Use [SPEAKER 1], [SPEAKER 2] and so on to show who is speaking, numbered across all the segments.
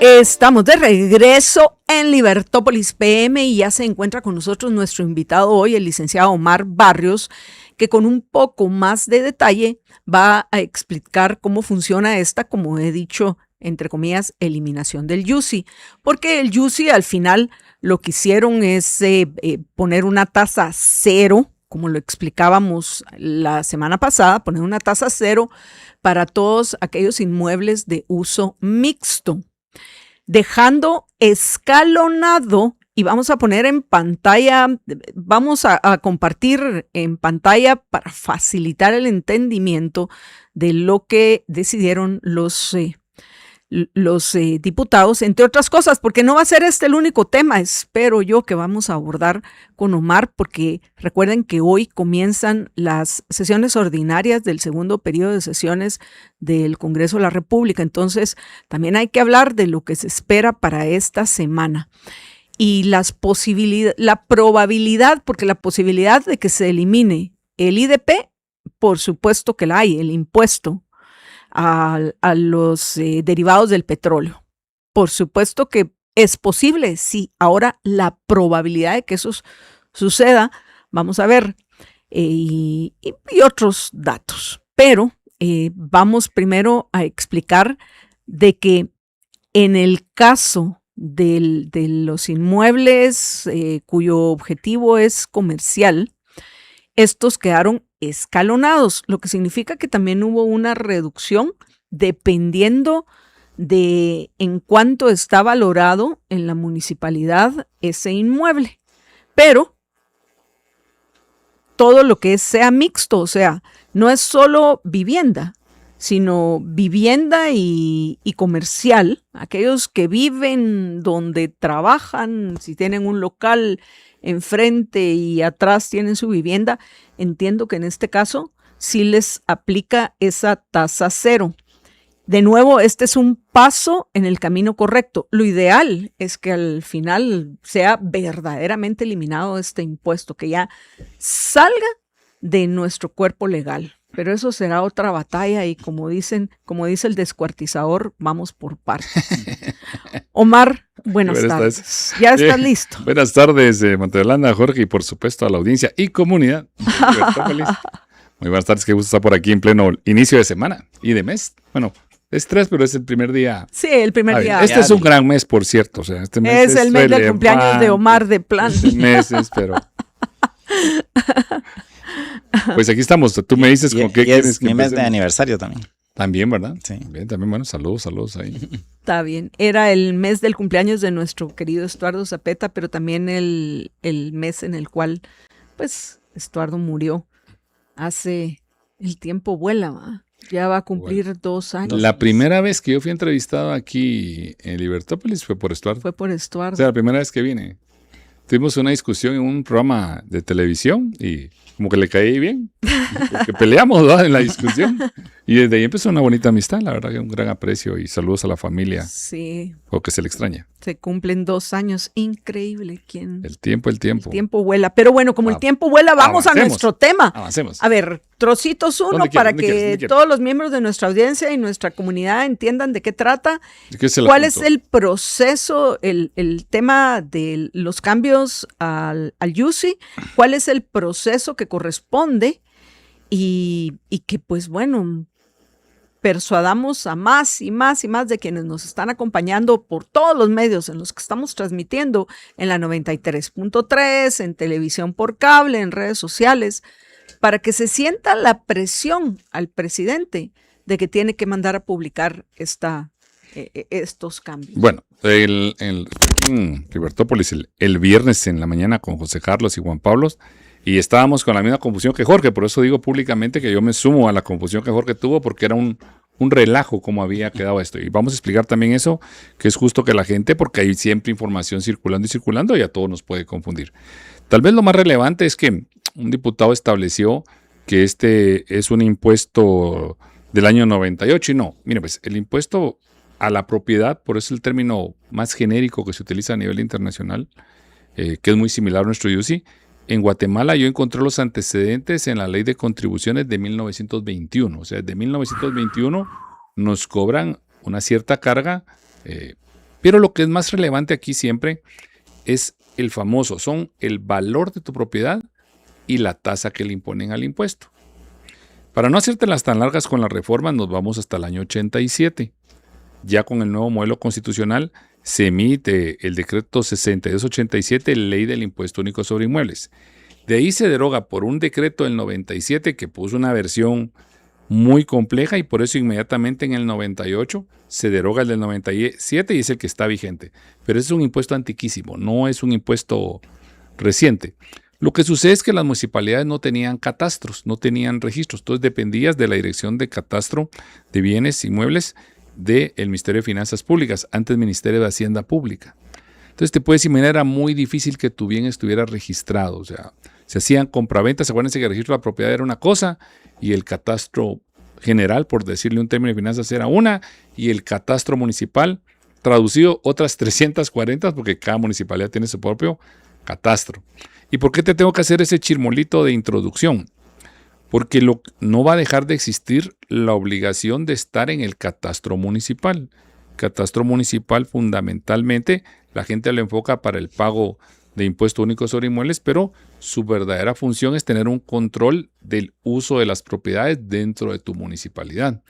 [SPEAKER 1] Estamos de regreso en Libertópolis PM y ya se encuentra con nosotros nuestro invitado hoy, el licenciado Omar Barrios, que con un poco más de detalle va a explicar cómo funciona esta, como he dicho, entre comillas, eliminación del YUSI. Porque el YUSI al final lo que hicieron es poner una tasa cero, como lo explicábamos la semana pasada, poner una tasa cero para todos aquellos inmuebles de uso mixto, dejando escalonado, y vamos a poner en pantalla, vamos a compartir en pantalla para facilitar el entendimiento de lo que decidieron los diputados, entre otras cosas, porque no va a ser este el único tema, espero yo, que vamos a abordar con Omar, porque recuerden que hoy comienzan las sesiones ordinarias del segundo periodo de sesiones del Congreso de la República, entonces también hay que hablar de lo que se espera para esta semana y la probabilidad, porque la posibilidad de que se elimine el IDP, por supuesto que la hay, el impuesto a los derivados del petróleo. Por supuesto que es posible, sí. Ahora la probabilidad de que eso suceda, vamos a ver, y otros datos. Pero vamos primero a explicar de que en el caso de los inmuebles cuyo objetivo es comercial, estos quedaron escalonados, lo que significa que también hubo una reducción dependiendo de en cuánto está valorado en la municipalidad ese inmueble. Pero todo lo que sea mixto, o sea, no es solo vivienda, sino vivienda y comercial, aquellos que viven donde trabajan, si tienen un local enfrente y atrás tienen su vivienda, entiendo que en este caso sí les aplica esa tasa cero. De nuevo, este es un paso en el camino correcto. Lo ideal es que al final sea verdaderamente eliminado este impuesto, que ya salga de nuestro cuerpo legal. Pero eso será otra batalla y como dice el descuartizador, vamos por partes. Omar, buenas tardes. ¿Ya estás listo?
[SPEAKER 2] Buenas tardes, Montellana, Jorge, y por supuesto a la audiencia y comunidad. Muy buenas tardes, qué gusto estar por aquí en pleno inicio de semana y de mes. Bueno, es 3, pero es el primer día.
[SPEAKER 1] Sí, el primer día.
[SPEAKER 2] Este es un gran mes, por cierto. O sea, este mes
[SPEAKER 1] es el mes del cumpleaños de Omar de plan.
[SPEAKER 2] Meses, pero... Pues aquí estamos. Tú me dices con qué quieres que
[SPEAKER 3] mi mes de aniversario también.
[SPEAKER 2] También, ¿verdad?
[SPEAKER 3] Sí.
[SPEAKER 2] Bien, también, bueno, saludos ahí.
[SPEAKER 1] Está bien. Era el mes del cumpleaños de nuestro querido Estuardo Zapeta, pero también el mes en el cual, pues, Estuardo murió. El tiempo vuela, ¿va? Ya va a cumplir 2 años.
[SPEAKER 2] La primera vez que yo fui entrevistado aquí en Libertópolis fue por Estuardo.
[SPEAKER 1] Fue por Estuardo.
[SPEAKER 2] O sea, la primera vez que vine. Tuvimos una discusión en un programa de televisión y como que le caí bien, porque peleamos, ¿verdad?, en la discusión. Y desde ahí empezó una bonita amistad, la verdad que un gran aprecio y saludos a la familia.
[SPEAKER 1] Sí.
[SPEAKER 2] O que se le extraña.
[SPEAKER 1] Se cumplen 2 años, increíble.
[SPEAKER 2] El tiempo.
[SPEAKER 1] El tiempo vuela. Pero bueno, como el tiempo vuela, vamos a nuestro tema.
[SPEAKER 2] Avancemos.
[SPEAKER 1] A ver, trocitos uno para que todos los miembros de nuestra audiencia y nuestra comunidad entiendan de qué trata. ¿Cuál es el proceso, el tema de los cambios al YUSI? ¿Cuál es el proceso que corresponde? Y que, pues bueno, persuadamos a más y más y más de quienes nos están acompañando por todos los medios en los que estamos transmitiendo, en la 93.3, en televisión por cable, en redes sociales, para que se sienta la presión al presidente de que tiene que mandar a publicar estos cambios.
[SPEAKER 2] Bueno, aquí en Libertópolis el viernes en la mañana con José Carlos y Juan Pablo, y estábamos con la misma confusión que Jorge, por eso digo públicamente que yo me sumo a la confusión que Jorge tuvo, porque era un relajo como había quedado esto. Y vamos a explicar también eso, que es justo que la gente, porque hay siempre información circulando y a todos nos puede confundir. Tal vez lo más relevante es que un diputado estableció que este es un impuesto del año 98 y no. Mire, pues el impuesto a la propiedad, por eso el término más genérico que se utiliza a nivel internacional, que es muy similar a nuestro YUSI. En Guatemala yo encontré los antecedentes en la ley de contribuciones de 1921. O sea, desde 1921 nos cobran una cierta carga Pero lo que es más relevante aquí siempre es el famoso, son el valor de tu propiedad y la tasa que le imponen al impuesto. Para no hacértelas tan largas con la reforma, nos vamos hasta el año 87. Ya con el nuevo modelo constitucional se emite el decreto 6287, ley del impuesto único sobre inmuebles. De ahí se deroga por un decreto del 97 que puso una versión muy compleja y por eso inmediatamente en el 98 se deroga el del 97 y es el que está vigente. Pero es un impuesto antiquísimo, no es un impuesto reciente. Lo que sucede es que las municipalidades no tenían catastros, no tenían registros, entonces dependías de la Dirección de Catastro de Bienes Inmuebles del Ministerio de Finanzas Públicas, antes Ministerio de Hacienda Pública. Entonces te puedes imaginar, era muy difícil que tu bien estuviera registrado, o sea, se hacían compraventas, acuérdense que el registro de la propiedad era una cosa y el catastro general, por decirle un término de finanzas, era una y el catastro municipal, traducido otras 340 porque cada municipalidad tiene su propio catastro. ¿Y por qué te tengo que hacer ese chirmolito de introducción? Porque no va a dejar de existir la obligación de estar en el catastro municipal. Catastro municipal fundamentalmente la gente lo enfoca para el pago de impuesto único sobre inmuebles, pero su verdadera función es tener un control del uso de las propiedades dentro de tu municipalidad.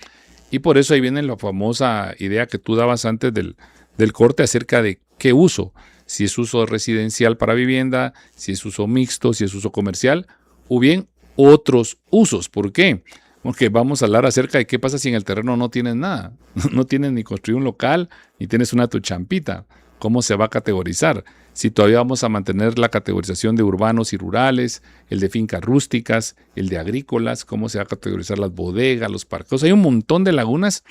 [SPEAKER 2] Y por eso ahí viene la famosa idea que tú dabas antes del corte acerca de qué uso. Si es uso residencial para vivienda, si es uso mixto, si es uso comercial, o bien otros usos. ¿Por qué? Porque vamos a hablar acerca de qué pasa si en el terreno no tienes nada. No tienes ni construir un local, ni tienes una tu champita. ¿Cómo se va a categorizar? Si todavía vamos a mantener la categorización de urbanos y rurales, el de fincas rústicas, el de agrícolas, ¿cómo se va a categorizar las bodegas, los parques? Hay un montón de lagunas.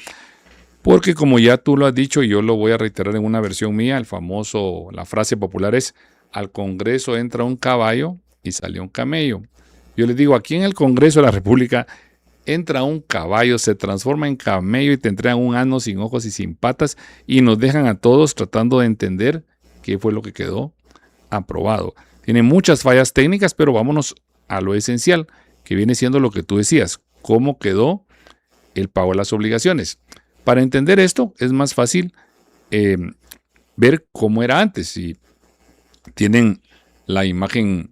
[SPEAKER 2] Porque como ya tú lo has dicho y yo lo voy a reiterar en una versión mía, la frase popular es, al Congreso entra un caballo y sale un camello. Yo les digo, aquí en el Congreso de la República entra un caballo, se transforma en camello y te entregan un asno sin ojos y sin patas y nos dejan a todos tratando de entender qué fue lo que quedó aprobado. Tiene muchas fallas técnicas, pero vámonos a lo esencial, que viene siendo lo que tú decías, cómo quedó el pago de las obligaciones. Para entender esto es más fácil ver cómo era antes. Si tienen la imagen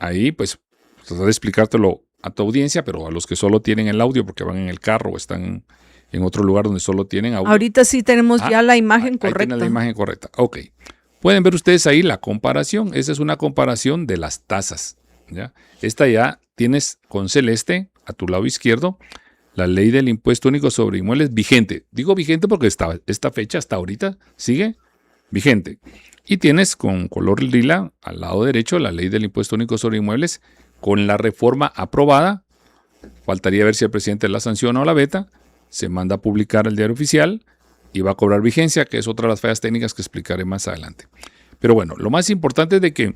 [SPEAKER 2] ahí, pues tratar de explicártelo a tu audiencia, pero a los que solo tienen el audio porque van en el carro o están en otro lugar donde solo tienen audio.
[SPEAKER 1] Ahorita sí tenemos ya la imagen correcta.
[SPEAKER 2] Ahí tienen la imagen correcta. Ok. Pueden ver ustedes ahí la comparación. Esa es una comparación de las tasas, ¿ya? Esta ya tienes con celeste a tu lado izquierdo la ley del impuesto único sobre inmuebles vigente. Digo vigente porque esta fecha hasta ahorita sigue vigente. Y tienes con color lila al lado derecho la ley del impuesto único sobre inmuebles con la reforma aprobada. Faltaría ver si el presidente la sanciona o la veta. Se manda a publicar el diario oficial y va a cobrar vigencia, que es otra de las fallas técnicas que explicaré más adelante. Pero bueno, lo más importante es de que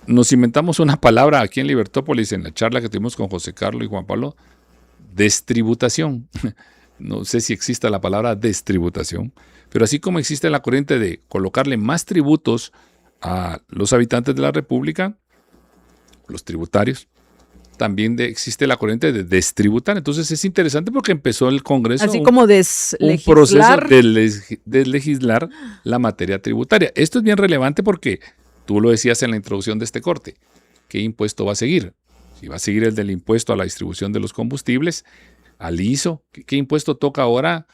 [SPEAKER 2] nos inventamos una palabra aquí en Libertópolis en la charla que tuvimos con José Carlos y Juan Pablo, destributación. No sé si exista la palabra destributación, pero así como existe la corriente de colocarle más tributos a los habitantes de la República, los tributarios, también existe la corriente de destributar. Entonces es interesante porque empezó el Congreso
[SPEAKER 1] así como
[SPEAKER 2] un proceso de legislar la materia tributaria. Esto es bien relevante porque tú lo decías en la introducción de este corte. ¿Qué impuesto va a seguir? Si va a seguir el del impuesto a la distribución de los combustibles, al ISO, ¿qué impuesto toca ahora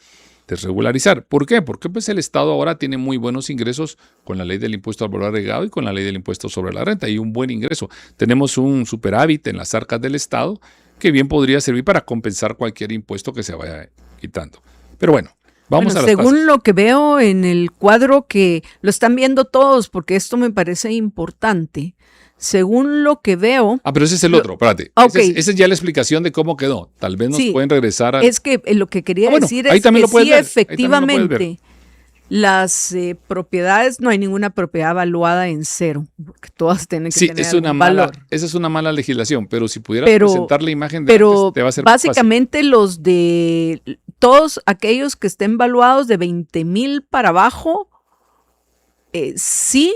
[SPEAKER 2] desregularizar? ¿Por qué? Porque pues el Estado ahora tiene muy buenos ingresos con la ley del impuesto al valor agregado y con la ley del impuesto sobre la renta, y un buen ingreso. Tenemos un superávit en las arcas del Estado que bien podría servir para compensar cualquier impuesto que se vaya quitando. Pero bueno, vamos a las
[SPEAKER 1] según
[SPEAKER 2] tasas.
[SPEAKER 1] lo que veo en el cuadro, que lo están viendo todos, porque esto me parece importante. Según lo que veo...
[SPEAKER 2] Ah, pero ese es el otro, espérate.
[SPEAKER 1] Okay.
[SPEAKER 2] Esa es ya la explicación de cómo quedó. Tal vez nos pueden regresar a...
[SPEAKER 1] Es que lo que quería decir
[SPEAKER 2] es
[SPEAKER 1] que sí,
[SPEAKER 2] ver.
[SPEAKER 1] efectivamente, las propiedades, no hay ninguna propiedad valuada en cero, porque todas tienen que tener un valor.
[SPEAKER 2] Esa es una mala legislación, pero si pudieras presentar la imagen de antes, te va a ser
[SPEAKER 1] básicamente fácil. Los de todos aquellos que estén valuados de 20,000 para abajo, sí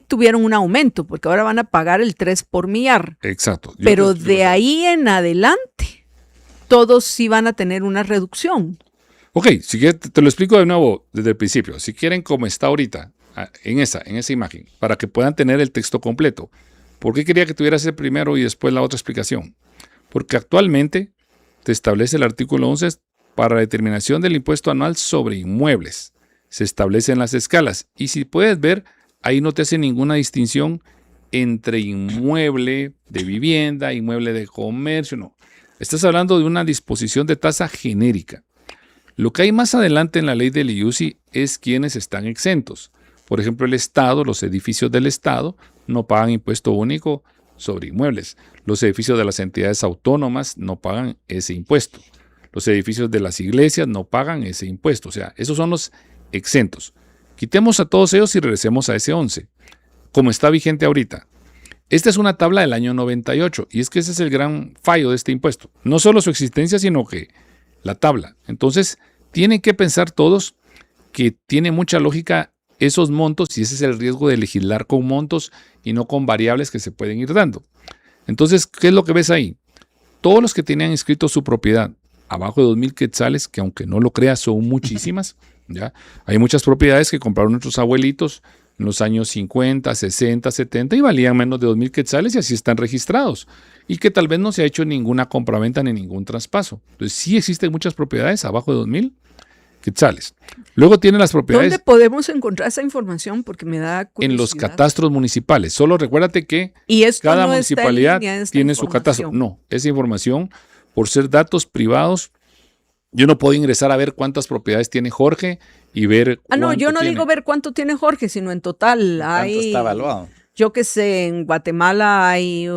[SPEAKER 1] tuvieron un aumento, porque ahora van a pagar el 3 por millar.
[SPEAKER 2] Exacto.
[SPEAKER 1] Pero de ahí en adelante todos sí van a tener una reducción.
[SPEAKER 2] Ok, si quieres, te lo explico de nuevo desde el principio. Si quieren, como está ahorita, en esa imagen, para que puedan tener el texto completo. ¿Por qué quería que tuvieras el primero y después la otra explicación? Porque actualmente te establece el artículo 11 para la determinación del impuesto anual sobre inmuebles. Se establecen las escalas. Y si puedes ver, ahí no te hace ninguna distinción entre inmueble de vivienda, inmueble de comercio, no. Estás hablando de una disposición de tasa genérica. Lo que hay más adelante en la ley del IUCI es quienes están exentos. Por ejemplo, el Estado, los edificios del Estado no pagan impuesto único sobre inmuebles. Los edificios de las entidades autónomas no pagan ese impuesto. Los edificios de las iglesias no pagan ese impuesto. O sea, esos son los exentos. Quitemos a todos ellos y regresemos a ese 11, como está vigente ahorita. Esta es una tabla del año 98 y es que ese es el gran fallo de este impuesto. No solo su existencia, sino que la tabla. Entonces, tienen que pensar todos que tiene mucha lógica esos montos y ese es el riesgo de legislar con montos y no con variables que se pueden ir dando. Entonces, ¿qué es lo que ves ahí? Todos los que tenían inscrito su propiedad abajo de 2,000 quetzales, que aunque no lo creas son muchísimas, ¿ya? Hay muchas propiedades que compraron nuestros abuelitos en los años 50, 60, 70 y valían menos de 2,000 quetzales y así están registrados. Y que tal vez no se ha hecho ninguna compraventa ni ningún traspaso. Entonces sí existen muchas propiedades abajo de 2,000 quetzales. Luego tienen las propiedades...
[SPEAKER 1] ¿Dónde podemos encontrar esa información? Porque me da curiosidad.
[SPEAKER 2] En los catastros municipales. Solo recuérdate que
[SPEAKER 1] no
[SPEAKER 2] cada municipalidad tiene su catastro. No, esa información, por ser datos privados, yo no puedo ingresar a ver cuántas propiedades tiene Jorge y ver
[SPEAKER 1] no, yo no digo ver cuánto tiene Jorge, sino en total.
[SPEAKER 3] ¿Cuánto está evaluado?
[SPEAKER 1] Yo que sé, en Guatemala hay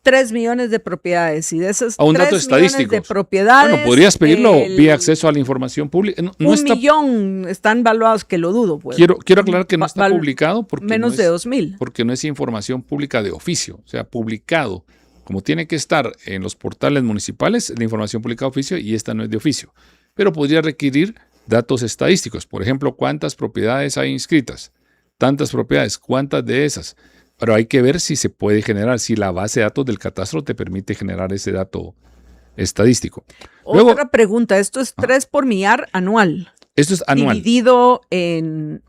[SPEAKER 1] 3 millones de propiedades y de esas 3 millones de propiedades...
[SPEAKER 2] Bueno, podrías pedirlo vía acceso a la información pública. No
[SPEAKER 1] 1 millón están valuados, que lo dudo. Pues.
[SPEAKER 2] Quiero aclarar que no está publicado porque
[SPEAKER 1] menos de 2,000.
[SPEAKER 2] Porque no es información pública de oficio, o sea, publicado. Como tiene que estar en los portales municipales, la información pública de oficio y esta no es de oficio. Pero podría requerir datos estadísticos. Por ejemplo, ¿cuántas propiedades hay inscritas? Tantas propiedades, ¿cuántas de esas? Pero hay que ver si se puede generar, si la base de datos del catastro te permite generar ese dato estadístico. Luego,
[SPEAKER 1] otra pregunta, esto es 3 por millar anual.
[SPEAKER 2] Esto es anual.
[SPEAKER 1] Dividido en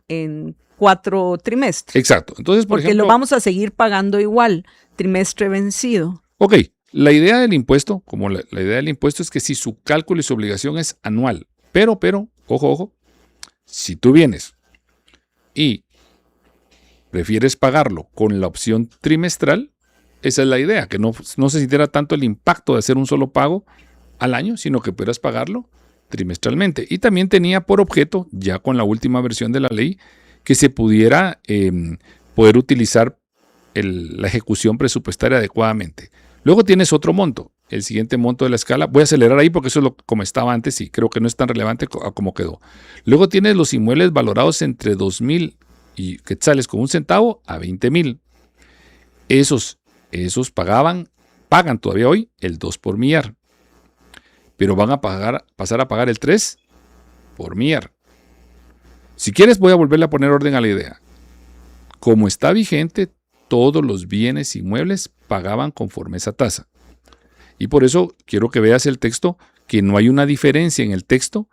[SPEAKER 1] 4 trimestres.
[SPEAKER 2] Exacto. Entonces,
[SPEAKER 1] porque lo vamos a seguir pagando igual, trimestre vencido.
[SPEAKER 2] Ok, la idea del impuesto, como la idea del impuesto es que si su cálculo y su obligación es anual, pero, ojo, si tú vienes y prefieres pagarlo con la opción trimestral, esa es la idea, que no se sintiera tanto el impacto de hacer un solo pago al año, sino que puedas pagarlo trimestralmente. Y también tenía por objeto, ya con la última versión de la ley, que se pudiera poder utilizar la ejecución presupuestaria adecuadamente. Luego tienes otro monto, el siguiente monto de la escala. Voy a acelerar ahí porque eso es como estaba antes y creo que no es tan relevante como quedó. Luego tienes los inmuebles valorados entre 2,000 y quetzales con 1 centavo a 20,000. Esos pagan todavía hoy el 2 por millar. Pero van a pasar a pagar el 3 por millar. Si quieres voy a volverle a poner orden a la idea. Como está vigente, todos los bienes inmuebles pagaban conforme esa tasa. Y por eso quiero que veas el texto, que no hay una diferencia en el texto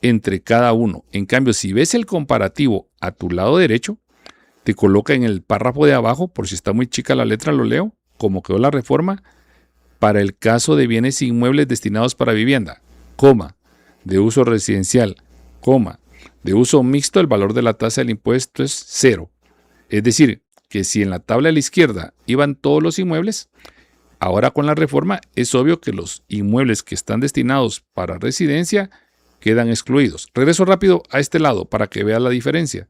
[SPEAKER 2] entre cada uno. En cambio, si ves el comparativo a tu lado derecho, te coloca en el párrafo de abajo, por si está muy chica la letra, lo leo, como quedó la reforma, para el caso de bienes inmuebles destinados para vivienda, coma, de uso residencial, coma, de uso mixto, el valor de la tasa del impuesto es 0. Es decir, que si en la tabla de la izquierda iban todos los inmuebles, ahora con la reforma es obvio que los inmuebles que están destinados para residencia quedan excluidos. Regreso rápido a este lado para que veas la diferencia.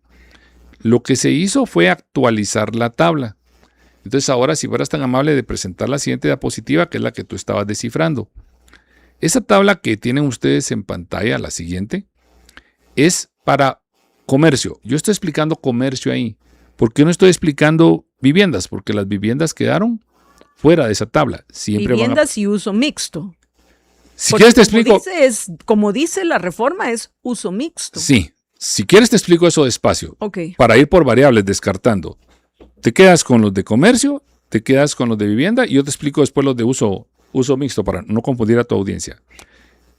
[SPEAKER 2] Lo que se hizo fue actualizar la tabla. Entonces ahora, si fueras tan amable de presentar la siguiente diapositiva, que es la que tú estabas descifrando. Esa tabla que tienen ustedes en pantalla, la siguiente, es para comercio. Yo estoy explicando comercio ahí. ¿Por qué no estoy explicando viviendas? Porque las viviendas quedaron fuera de esa tabla. Siempre
[SPEAKER 1] viviendas y uso mixto.
[SPEAKER 2] Si quieres te explico.
[SPEAKER 1] Como dice la reforma, es uso mixto.
[SPEAKER 2] Sí. Si quieres te explico eso despacio.
[SPEAKER 1] Okay.
[SPEAKER 2] Para ir por variables descartando. Te quedas con los de comercio, te quedas con los de vivienda y yo te explico después los de uso uso mixto, para no confundir a tu audiencia.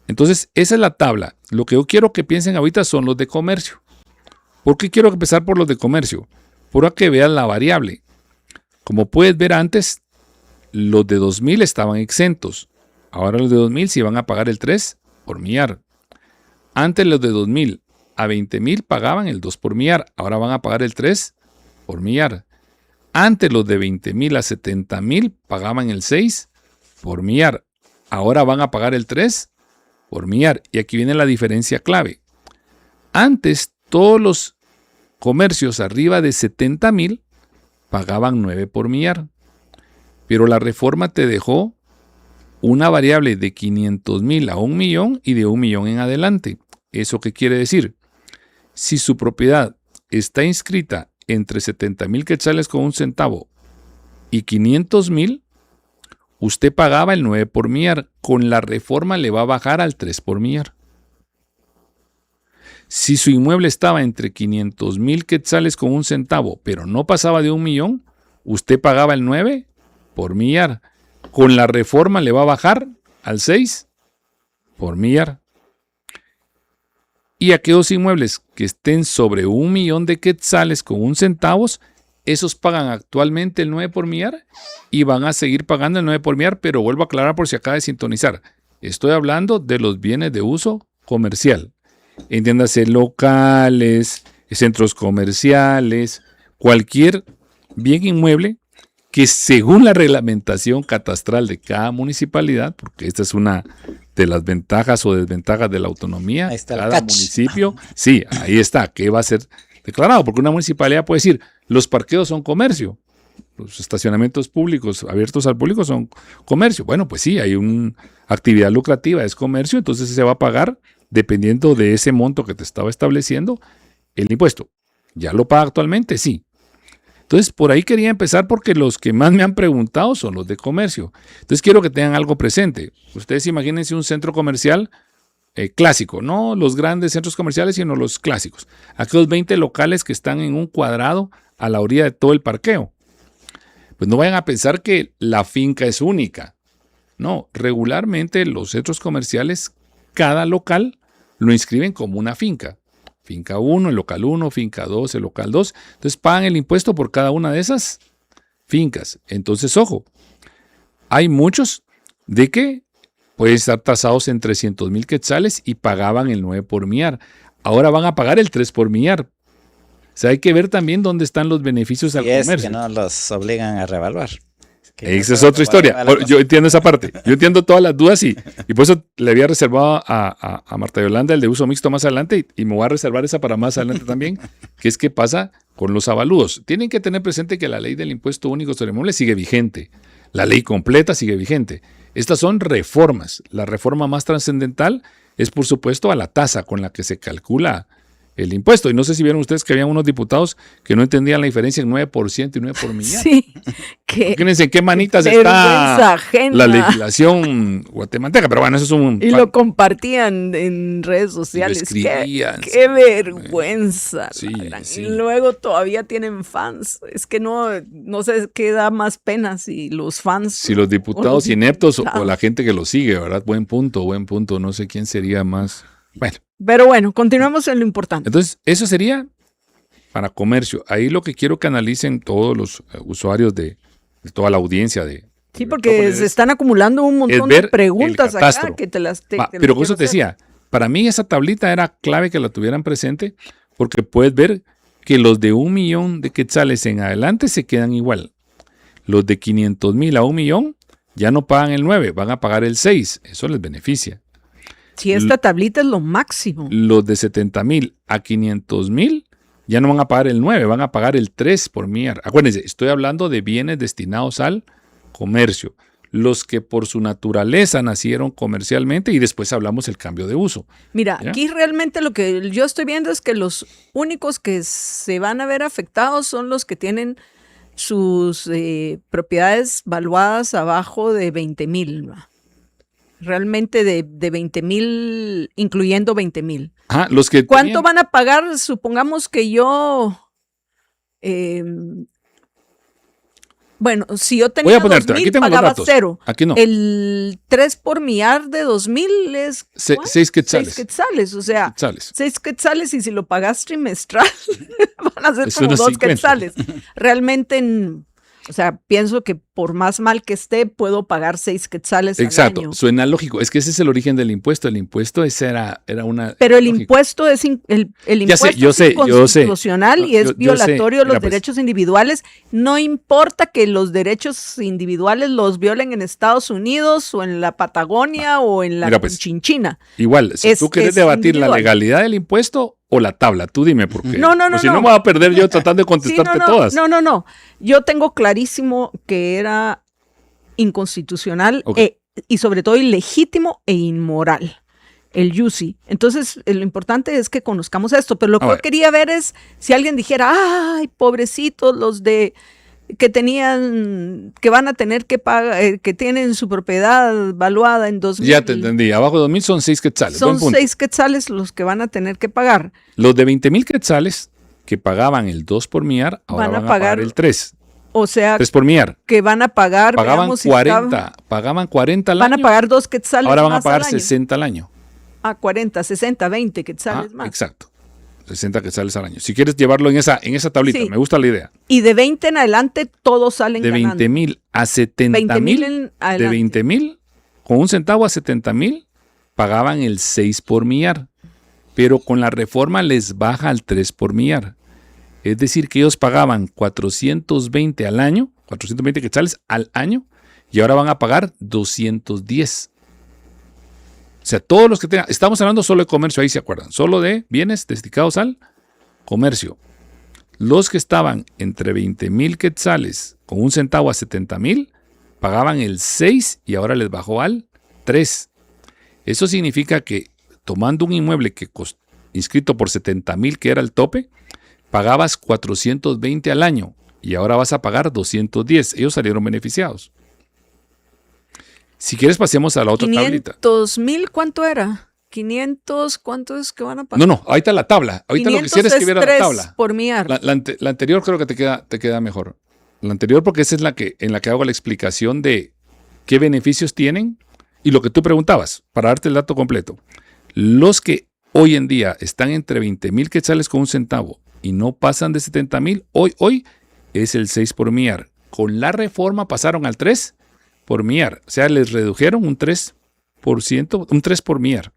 [SPEAKER 2] Entonces, esa es la tabla. Lo que yo quiero que piensen ahorita son los de comercio. ¿Por qué quiero empezar por los de comercio? Por que vean la variable. Como puedes ver antes, los de 2000 estaban exentos. Ahora los de 2000 sí van a pagar el 3 por millar. Antes los de 2000 a 20,000 pagaban el 2 por millar. Ahora van a pagar el 3 por millar. Antes los de 20,000 a 70,000 pagaban el 6 por millar. Ahora van a pagar el 3 por millar. Y aquí viene la diferencia clave. Antes todos los comercios arriba de 70,000 pagaban 9 por millar. Pero la reforma te dejó una variable de 500,000 a 1,000,000 y de 1,000,000 en adelante. ¿Eso qué quiere decir? Si su propiedad está inscrita entre 70,000 quetzales con un centavo y 500,000, usted pagaba el 9 por millar. Con la reforma le va a bajar al 3 por millar. Si su inmueble estaba entre 500,000 quetzales con un centavo, pero no pasaba de 1,000,000, usted pagaba el 9 por millar. Con la reforma le va a bajar al 6 por millar. Y aquellos inmuebles que estén sobre 1,000,000 de quetzales con un centavos, esos pagan actualmente el 9 por millar y van a seguir pagando el 9 por millar, pero vuelvo a aclarar por si acaba de sintonizar. Estoy hablando de los bienes de uso comercial. Entiéndase, locales, centros comerciales, cualquier bien inmueble que según la reglamentación catastral de cada municipalidad, porque esta es una de las ventajas o desventajas de la autonomía, cada municipio, sí, ahí está, que va a ser declarado, porque una municipalidad puede decir, los parqueos son comercio, los estacionamientos públicos abiertos al público son comercio. Bueno, pues sí, hay una actividad lucrativa, es comercio, entonces se va a pagar dependiendo de ese monto que te estaba estableciendo el impuesto. ¿Ya lo paga actualmente? Sí. Entonces, por ahí quería empezar porque los que más me han preguntado son los de comercio. Entonces, quiero que tengan algo presente. Ustedes imagínense un centro comercial clásico, no los grandes centros comerciales, sino los clásicos. Aquellos 20 locales que están en un cuadrado a la orilla de todo el parqueo. Pues no vayan a pensar que la finca es única. No, regularmente los centros comerciales, cada local lo inscriben como una finca. Finca 1, el local 1, finca 2, el local 2. Entonces pagan el impuesto por cada una de esas fincas. Entonces, ojo, hay muchos de que pueden estar tasados en 300,000 quetzales y pagaban el 9 por millar. Ahora van a pagar el 3 por millar. O sea, hay que ver también dónde están los beneficios al comercio.
[SPEAKER 3] Es que no los obligan a revaluar.
[SPEAKER 2] Esa es otra historia. Yo entiendo esa parte. Yo entiendo todas las dudas y por eso le había reservado a Marta Yolanda el de uso mixto más adelante y me voy a reservar esa para más adelante también, que es qué pasa con los avalúos. Tienen que tener presente que la ley del impuesto único sobre inmuebles sigue vigente. La ley completa sigue vigente. Estas son reformas. La reforma más trascendental es, por supuesto, a la tasa con la que se calcula el impuesto. Y no sé si vieron ustedes que habían unos diputados que no entendían la diferencia en 9% y 9 por millar.
[SPEAKER 1] Sí.
[SPEAKER 2] Imagínense en qué manitas está
[SPEAKER 1] ajena.
[SPEAKER 2] La legislación guatemalteca. Pero bueno, eso es un...
[SPEAKER 1] Y lo compartían en redes sociales.
[SPEAKER 2] Y lo escribían.
[SPEAKER 1] Qué vergüenza.
[SPEAKER 2] Sí, sí.
[SPEAKER 1] Y luego todavía tienen fans. Es que no sé qué da más pena si los fans...
[SPEAKER 2] Si los diputados ineptos o la gente que los sigue, ¿verdad? Buen punto. No sé quién sería más... Bueno.
[SPEAKER 1] Pero bueno, continuemos en lo importante.
[SPEAKER 2] Entonces, eso sería para comercio. Ahí lo que quiero que analicen todos los usuarios de toda la audiencia de...
[SPEAKER 1] Sí, porque se están acumulando un montón de preguntas acá que te las...
[SPEAKER 2] Pero por eso te decía, para mí esa tablita era clave que la tuvieran presente porque puedes ver que los de 1,000,000 de quetzales en adelante se quedan igual. Los de 500,000 a 1,000,000 ya no pagan el 9, van a pagar el 6. Eso les beneficia.
[SPEAKER 1] Si esta tablita es lo máximo.
[SPEAKER 2] Los de 70,000 a 500,000 ya no van a pagar el 9, van a pagar el 3 por millar. Acuérdense, estoy hablando de bienes destinados al comercio. Los que por su naturaleza nacieron comercialmente y después hablamos del cambio de uso.
[SPEAKER 1] Mira,
[SPEAKER 2] ¿ya?
[SPEAKER 1] Aquí realmente lo que yo estoy viendo es que los únicos que se van a ver afectados son los que tienen sus propiedades valuadas abajo de 20,000. Realmente de 20,000, incluyendo 20,000.
[SPEAKER 2] Ajá, los que
[SPEAKER 1] ¿Cuánto van a pagar? Supongamos que yo Bueno, si yo
[SPEAKER 2] Voy
[SPEAKER 1] tenía
[SPEAKER 2] a ponerte,
[SPEAKER 1] 2,000,
[SPEAKER 2] aquí tengo los
[SPEAKER 1] pagaba
[SPEAKER 2] datos.
[SPEAKER 1] 0.
[SPEAKER 2] Aquí no.
[SPEAKER 1] El 3 por millar de 2,000 es
[SPEAKER 2] 6 quetzales.
[SPEAKER 1] 6 quetzales, o sea,
[SPEAKER 2] Quetzales.
[SPEAKER 1] 6 quetzales, y si lo pagas trimestral, van a ser
[SPEAKER 2] Es
[SPEAKER 1] como
[SPEAKER 2] unos
[SPEAKER 1] 2
[SPEAKER 2] 50.
[SPEAKER 1] quetzales. Realmente, o sea, pienso que por más mal que esté, puedo pagar 6 quetzales
[SPEAKER 2] Exacto,
[SPEAKER 1] al año.
[SPEAKER 2] suena lógico. Es que ese es el origen del impuesto. El impuesto ese era una...
[SPEAKER 1] Pero el
[SPEAKER 2] lógico.
[SPEAKER 1] impuesto es el impuesto
[SPEAKER 2] yo sé,
[SPEAKER 1] es inconstitucional y es
[SPEAKER 2] yo sé.
[SPEAKER 1] violatorio de
[SPEAKER 2] Mira,
[SPEAKER 1] los
[SPEAKER 2] pues.
[SPEAKER 1] derechos individuales. No importa que los derechos individuales los violen en Estados Unidos o en la Patagonia o en la
[SPEAKER 2] Mira, pues.
[SPEAKER 1] Conchinchina.
[SPEAKER 2] Igual, si tú quieres
[SPEAKER 1] es
[SPEAKER 2] debatir la
[SPEAKER 1] individual.
[SPEAKER 2] legalidad del impuesto o la tabla, tú dime por qué.
[SPEAKER 1] No,
[SPEAKER 2] Pues si no
[SPEAKER 1] no.
[SPEAKER 2] me voy a perder yo tratando de
[SPEAKER 1] Sí,
[SPEAKER 2] contestarte
[SPEAKER 1] no.
[SPEAKER 2] todas.
[SPEAKER 1] No. Yo tengo clarísimo que era inconstitucional
[SPEAKER 2] Ok.
[SPEAKER 1] y sobre todo ilegítimo e inmoral. El UCI. Entonces, lo importante es que conozcamos esto, pero lo que yo
[SPEAKER 2] Bueno.
[SPEAKER 1] quería ver es si alguien dijera, ay, pobrecitos los de que tenían, que van a tener que pagar, que tienen su propiedad valuada en 2,000.
[SPEAKER 2] Ya te entendí. Abajo de 2,000 son 6 quetzales.
[SPEAKER 1] Son
[SPEAKER 2] Buen punto.
[SPEAKER 1] 6 quetzales los que van a tener que pagar.
[SPEAKER 2] Los de 20,000 quetzales que pagaban el 2 por millar, ahora van a pagar el 3.
[SPEAKER 1] O sea,
[SPEAKER 2] 3 por millar.
[SPEAKER 1] que van a pagar,
[SPEAKER 2] Pagaban
[SPEAKER 1] veamos si
[SPEAKER 2] 40. Pagaban 40 al
[SPEAKER 1] van a
[SPEAKER 2] año.
[SPEAKER 1] pagar 2 quetzales
[SPEAKER 2] Ahora van a
[SPEAKER 1] más
[SPEAKER 2] pagar
[SPEAKER 1] al año.
[SPEAKER 2] 60 al año.
[SPEAKER 1] 40, 60, 20 quetzales más.
[SPEAKER 2] Exacto. 60 quetzales al año. Si quieres llevarlo en esa tablita,
[SPEAKER 1] Sí.
[SPEAKER 2] me gusta la idea.
[SPEAKER 1] Y de 20 en adelante todos salen
[SPEAKER 2] De
[SPEAKER 1] ganando.
[SPEAKER 2] 20,000 a 70,000.
[SPEAKER 1] 20,000 en
[SPEAKER 2] De
[SPEAKER 1] adelante.
[SPEAKER 2] 20,000, con un centavo a 70,000, pagaban el 6 por millar. Pero con la reforma les baja al 3 por millar. Es decir, que ellos pagaban 420 al año, 420 quetzales al año, y ahora van a pagar 210. O sea, todos los que tengan, estamos hablando solo de comercio, ahí se acuerdan, solo de bienes dedicados al comercio. Los que estaban entre 20,000 quetzales con un centavo a 70,000, pagaban el 6 y ahora les bajó al 3. Eso significa que tomando un inmueble que inscrito por 70,000, que era el tope, pagabas 420 al año y ahora vas a pagar 210. Ellos salieron beneficiados. Si quieres, pasemos a la otra tablita.
[SPEAKER 1] 500,000, ¿cuánto era? 500, ¿cuánto es que van a pagar?
[SPEAKER 2] No, ahí está la tabla. Ahorita lo que quisiera es que viera la tabla.
[SPEAKER 1] Por millar.
[SPEAKER 2] La anterior creo que te queda mejor. La anterior porque esa es en la que hago la explicación de qué beneficios tienen y lo que tú preguntabas, para darte el dato completo. Los que hoy en día están entre 20,000 quetzales con un centavo y no pasan de 70,000, hoy es el 6 por millar. Con la reforma pasaron al 3 por millar. O sea, les redujeron un 3%, un 3 por millar.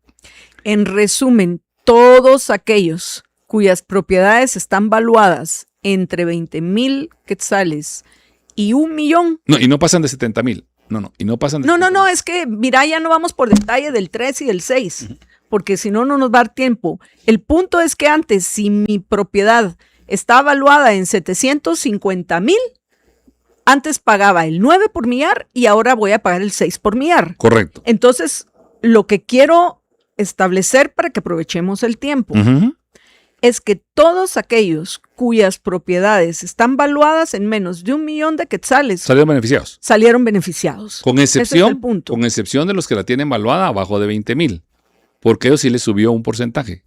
[SPEAKER 1] En resumen, todos aquellos cuyas propiedades están valuadas entre 20,000 quetzales y 1,000,000.
[SPEAKER 2] No, y no pasan de 70,000. No, y no pasan de
[SPEAKER 1] No, es que, mira, ya no vamos por detalle del 3 y del 6, porque si no, no nos va a dar tiempo. El punto es que antes, si mi propiedad está valuada en 750,000, antes pagaba el 9 por millar y ahora voy a pagar el 6 por millar.
[SPEAKER 2] Correcto.
[SPEAKER 1] Entonces, lo que quiero establecer para que aprovechemos el tiempo es que todos aquellos cuyas propiedades están valuadas en menos de 1,000,000 de quetzales
[SPEAKER 2] Salieron beneficiados.
[SPEAKER 1] salieron beneficiados.
[SPEAKER 2] Con
[SPEAKER 1] Ese es el
[SPEAKER 2] excepción,
[SPEAKER 1] punto.
[SPEAKER 2] con excepción de los que la tienen valuada abajo de 20,000. Porque ellos sí les subió un porcentaje.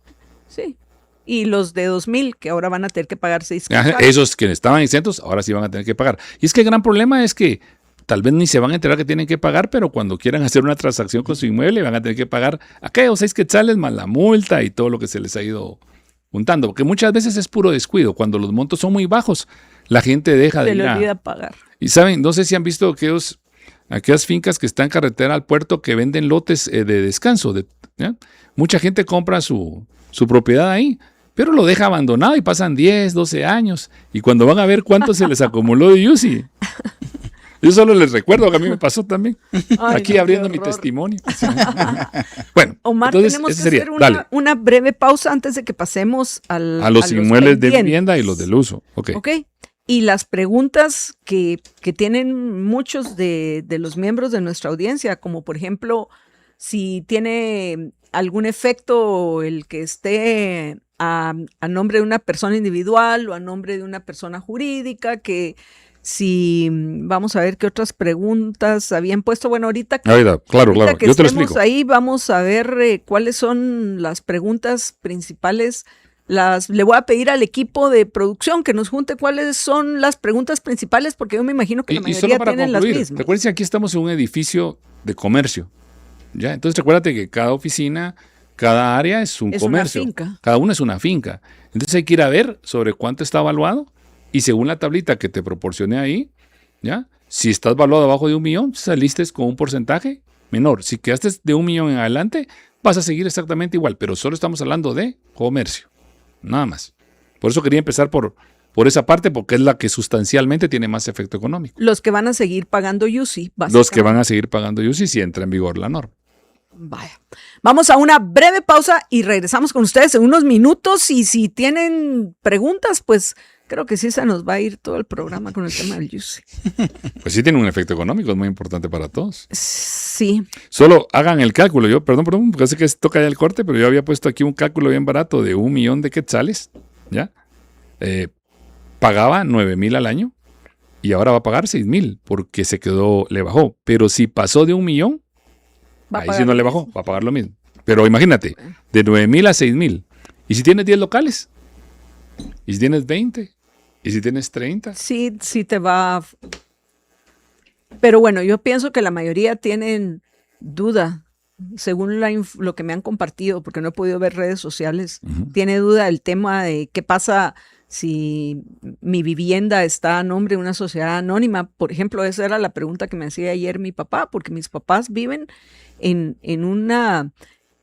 [SPEAKER 1] Sí. Y los de 2,000 que ahora van a tener que pagar 6
[SPEAKER 2] Ajá, esos que estaban exentos ahora sí van a tener que pagar. Y es que el gran problema es que tal vez ni se van a enterar que tienen que pagar, pero cuando quieran hacer una transacción con su inmueble van a tener que pagar aquellos 6 quetzales más la multa y todo lo que se les ha ido juntando. Porque muchas veces es puro descuido. Cuando los montos son muy bajos, la gente deja de
[SPEAKER 1] Se
[SPEAKER 2] ir
[SPEAKER 1] le
[SPEAKER 2] a...
[SPEAKER 1] olvida pagar.
[SPEAKER 2] Y saben, no sé si han visto aquellas fincas que están en carretera al puerto que venden lotes de descanso. ¿Ya? Mucha gente compra su propiedad ahí, pero lo deja abandonado y pasan 10, 12 años. Y cuando van a ver cuánto se les acumuló de UCI. Yo solo les recuerdo que a mí me pasó también.
[SPEAKER 1] Ay,
[SPEAKER 2] aquí
[SPEAKER 1] no,
[SPEAKER 2] abriendo
[SPEAKER 1] qué
[SPEAKER 2] mi
[SPEAKER 1] horror.
[SPEAKER 2] testimonio. Bueno,
[SPEAKER 1] Omar,
[SPEAKER 2] entonces
[SPEAKER 1] tenemos
[SPEAKER 2] ese
[SPEAKER 1] que
[SPEAKER 2] sería.
[SPEAKER 1] hacer
[SPEAKER 2] Dale,
[SPEAKER 1] una breve pausa antes de que pasemos
[SPEAKER 2] a los inmuebles de
[SPEAKER 1] pendientes.
[SPEAKER 2] vivienda y los del uso. Ok.
[SPEAKER 1] Ok. Y las preguntas que tienen muchos de los miembros de nuestra audiencia, como por ejemplo, si tiene algún efecto el que esté a nombre de una persona individual o a nombre de una persona jurídica, que si vamos a ver qué otras preguntas habían puesto. Bueno, ahorita que
[SPEAKER 2] Claro,
[SPEAKER 1] ahorita que
[SPEAKER 2] yo te lo
[SPEAKER 1] estemos
[SPEAKER 2] explico.
[SPEAKER 1] ahí, vamos a ver cuáles son las preguntas principales Le voy a pedir al equipo de producción que nos junte cuáles son las preguntas principales, porque yo me imagino que la
[SPEAKER 2] Y solo
[SPEAKER 1] mayoría
[SPEAKER 2] para
[SPEAKER 1] tienen
[SPEAKER 2] concluir,
[SPEAKER 1] las mismas.
[SPEAKER 2] recuerden que aquí estamos en un edificio de comercio. ¿Ya? Entonces recuérdate que cada oficina, cada área es un comercio.
[SPEAKER 1] Una finca.
[SPEAKER 2] Cada una es una finca. Entonces hay que ir a ver sobre cuánto está evaluado y según la tablita que te proporcioné ahí, ¿ya? Si estás valuado abajo de 1 millón, saliste con un porcentaje menor. Si quedaste de 1 millón en adelante, vas a seguir exactamente igual, pero solo estamos hablando de comercio. Nada más. Por eso quería empezar por esa parte, porque es la que sustancialmente tiene más efecto económico.
[SPEAKER 1] Los que van a seguir pagando UCI, básicamente.
[SPEAKER 2] Los que van a seguir pagando UCI si entra en vigor la norma.
[SPEAKER 1] Vaya. Vamos a una breve pausa y regresamos con ustedes en unos minutos. Y si tienen preguntas, pues creo que sí se nos va a ir todo el programa con el tema del UCI.
[SPEAKER 2] Pues sí tiene un efecto económico, es muy importante para todos.
[SPEAKER 1] Sí.
[SPEAKER 2] Solo hagan el cálculo. Yo, perdón, porque sé que toca ya el corte, pero yo había puesto aquí un cálculo bien barato de 1 millón de quetzales, ¿ya? Pagaba 9,000 al año y ahora va a pagar 6,000 porque le bajó. Pero si pasó de 1 millón, ahí sí no le bajó, va a pagar lo mismo. Pero imagínate, de 9,000 a 6,000. ¿Y si tienes 10 locales? ¿Y si tienes 20? ¿Y si tienes 30?
[SPEAKER 1] Sí te va. Pero bueno, yo pienso que la mayoría tienen duda, según lo que me han compartido, porque no he podido ver redes sociales. Tiene duda del tema de qué pasa si mi vivienda está a nombre de una sociedad anónima. Por ejemplo, esa era la pregunta que me hacía ayer mi papá, porque mis papás viven en una,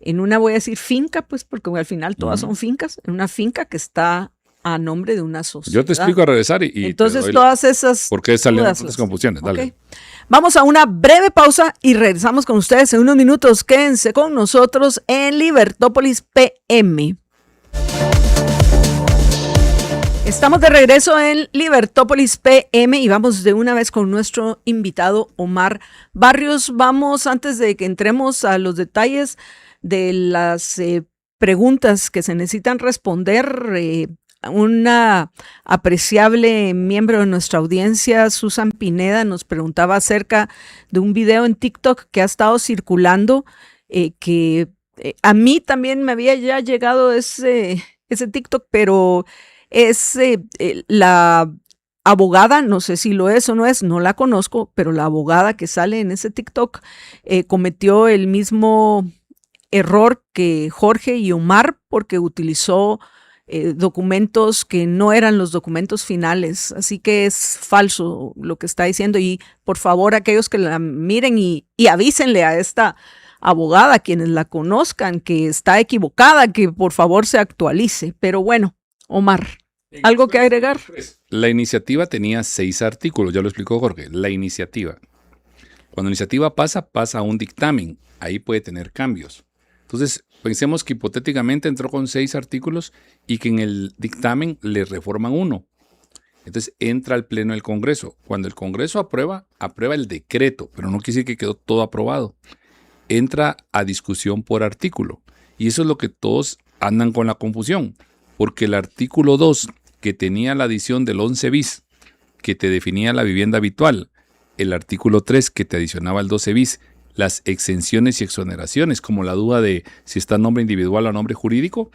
[SPEAKER 1] voy a decir finca, pues porque al final todas son fincas, en una finca que está a nombre de una sociedad.
[SPEAKER 2] Yo te explico a regresar y
[SPEAKER 1] entonces todas esas
[SPEAKER 2] ¿por qué salieron tantas confusiones? Dale.
[SPEAKER 1] Okay. Vamos a una breve pausa y regresamos con ustedes en unos minutos. Quédense con nosotros en Libertópolis PM. Estamos de regreso en Libertópolis PM y vamos de una vez con nuestro invitado Omar Barrios. Vamos, antes de que entremos a los detalles de las preguntas que se necesitan responder, una apreciable miembro de nuestra audiencia, Susan Pineda, nos preguntaba acerca de un video en TikTok que ha estado circulando, que a mí también me había ya llegado ese TikTok, pero es la abogada, no sé si lo es o no es, no la conozco, pero la abogada que sale en ese TikTok cometió el mismo error que Jorge y Omar porque utilizó documentos que no eran los documentos finales, así que es falso lo que está diciendo y por favor aquellos que la miren y avísenle a esta abogada, quienes la conozcan, que está equivocada, que por favor se actualice. Pero bueno, Omar, ¿algo que agregar?
[SPEAKER 2] La iniciativa tenía 6 artículos, ya lo explicó Jorge, la iniciativa. Cuando la iniciativa pasa a un dictamen, ahí puede tener cambios. Entonces, pensemos que hipotéticamente entró con 6 artículos y que en el dictamen le reforman 1. Entonces entra al pleno del Congreso. Cuando el Congreso aprueba el decreto, pero no quiere decir que quedó todo aprobado. Entra a discusión por artículo. Y eso es lo que todos andan con la confusión. Porque el artículo 2, que tenía la adición del 11 bis, que te definía la vivienda habitual, el artículo 3, que te adicionaba el 12 bis, las exenciones y exoneraciones, como la duda de si está a nombre individual o a nombre jurídico,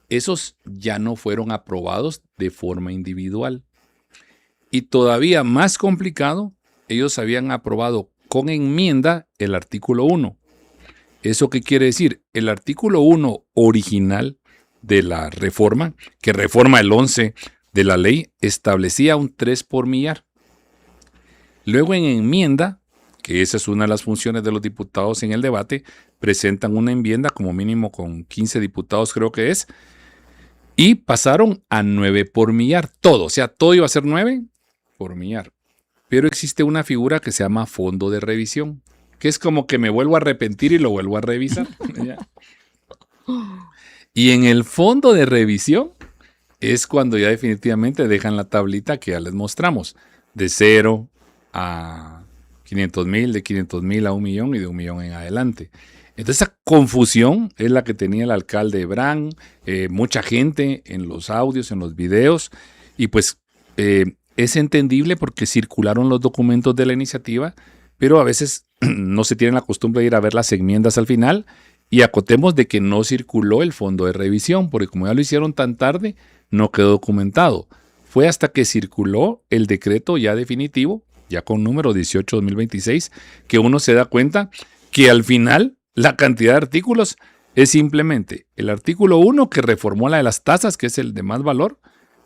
[SPEAKER 2] esos ya no fueron aprobados de forma individual. Y todavía más complicado, ellos habían aprobado con enmienda el artículo 1. ¿Eso qué quiere decir? El artículo 1 original de la reforma, que reforma el 11 de la ley, establecía un 3 por millar. Luego en enmienda, que esa es una de las funciones de los diputados en el debate, presentan una enmienda como mínimo con 15 diputados creo que es, y pasaron a 9 por millar, todo, o sea, todo iba a ser 9 por millar. Pero existe una figura que se llama fondo de revisión, que es como que me vuelvo a arrepentir y lo vuelvo a revisar. Y en el fondo de revisión es cuando ya definitivamente dejan la tablita que ya les mostramos, de 0 a 500,000, de 500,000 a 1 millón y de 1 millón en adelante. Entonces esa confusión es la que tenía el alcalde Ebrán, mucha gente en los audios, en los videos, y pues es entendible porque circularon los documentos de la iniciativa, pero a veces no se tiene la costumbre de ir a ver las enmiendas al final Y acotemos de que no circuló el fondo de revisión, porque como ya lo hicieron tan tarde, no quedó documentado. Fue hasta que circuló el decreto ya definitivo, ya con número 18/2026, que uno se da cuenta que al final la cantidad de artículos es simplemente el artículo 1 que reformó la de las tasas, que es el de más valor,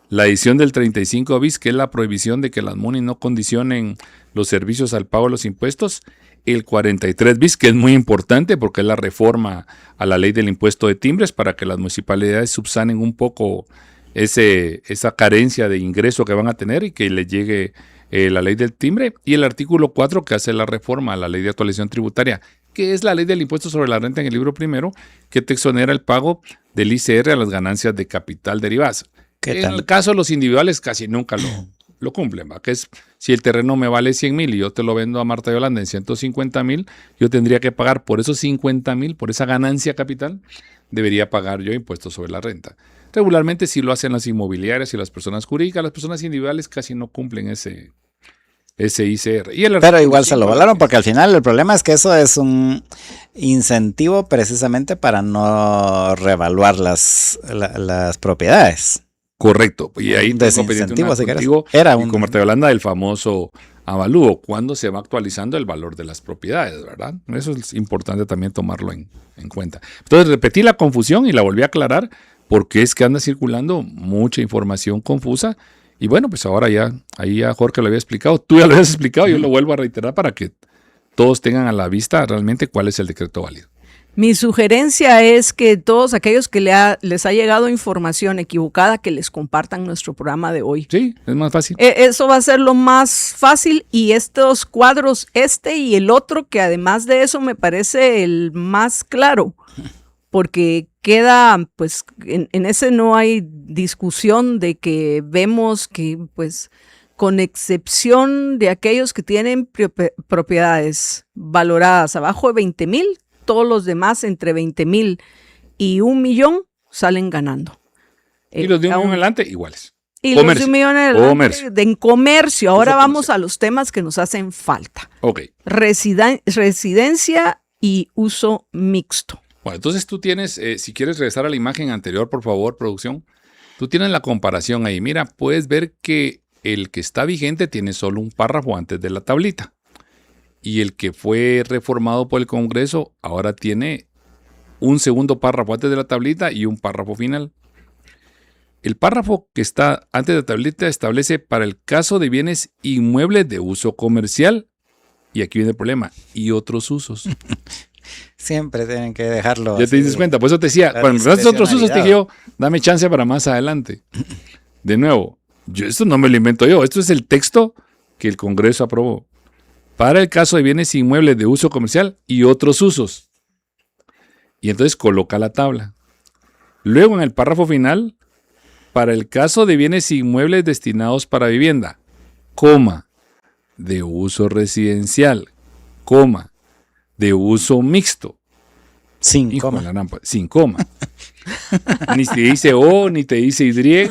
[SPEAKER 2] la edición del 35 bis, que es la prohibición de que las MUNI no condicionen los servicios al pago de los impuestos, el 43 bis, que es muy importante porque es la reforma a la ley del impuesto de timbres para que las municipalidades subsanen un poco esa carencia de ingreso que van a tener y que les llegue la ley del timbre, y el artículo 4 que hace la reforma a la ley de actualización tributaria, que es la ley del impuesto sobre la renta en el libro primero, que te exonera el pago del ICR a las ganancias de capital derivadas. En el caso de los individuales casi nunca lo cumplen, ¿va? Que es, si el terreno me vale 100,000 y yo te lo vendo a Marta Yolanda en 150,000, yo tendría que pagar por esos 50,000, por esa ganancia capital, debería pagar yo impuestos sobre la renta. Regularmente sí lo hacen las inmobiliarias y las personas jurídicas, las personas individuales casi no cumplen ese ICR.
[SPEAKER 3] Pero igual se lo volaron porque al final el problema es que eso es un incentivo precisamente para no revaluar las propiedades.
[SPEAKER 2] Correcto. Y ahí
[SPEAKER 3] desincentivo, si
[SPEAKER 2] contigo, era con Marta Yolanda del famoso avalúo, cuando se va actualizando el valor de las propiedades, ¿verdad? Eso es importante también tomarlo en cuenta. Entonces repetí la confusión y la volví a aclarar porque es que anda circulando mucha información confusa. Y bueno, pues ahora ahí ya Jorge lo había explicado, tú ya lo habías explicado, yo lo vuelvo a reiterar para que todos tengan a la vista realmente cuál es el decreto válido.
[SPEAKER 1] Mi sugerencia es que todos aquellos que les ha llegado información equivocada, que les compartan nuestro programa de hoy.
[SPEAKER 2] Sí, es más fácil.
[SPEAKER 1] Eso va a ser lo más fácil, y estos cuadros, y el otro, que además de eso me parece el más claro, porque queda, pues, en ese no hay discusión de que vemos que, pues, con excepción de aquellos que tienen propiedades valoradas abajo de 20,000, todos los demás entre 20,000 y 1,000,000 salen ganando.
[SPEAKER 2] Y los de 1,000,000 en adelante, iguales.
[SPEAKER 1] Y comercio. Los de 1,000,000 en adelante, en comercio. Ahora vamos a los temas que nos hacen falta.
[SPEAKER 2] Ok.
[SPEAKER 1] Residencia y uso mixto.
[SPEAKER 2] Bueno, entonces tú tienes, si quieres regresar a la imagen anterior, por favor, producción, tú tienes la comparación ahí. Mira, puedes ver que el que está vigente tiene solo un párrafo antes de la tablita. Y el que fue reformado por el Congreso ahora tiene un segundo párrafo antes de la tablita y un párrafo final. El párrafo que está antes de la tablita establece para el caso de bienes inmuebles de uso comercial, y aquí viene el problema, y otros usos.
[SPEAKER 3] Siempre tienen que dejarlo.
[SPEAKER 2] Ya te dices cuenta, por eso te decía, cuando me das otros usos, te dije yo, dame chance para más adelante. De nuevo, esto no me lo invento yo, esto es el texto que el Congreso aprobó. Para el caso de bienes inmuebles de uso comercial y otros usos. Y entonces coloca la tabla. Luego en el párrafo final, para el caso de bienes inmuebles destinados para vivienda, coma, de uso residencial, coma, de uso mixto.
[SPEAKER 3] Sin coma.
[SPEAKER 2] Sin coma. Ni te dice O, ni te dice Y.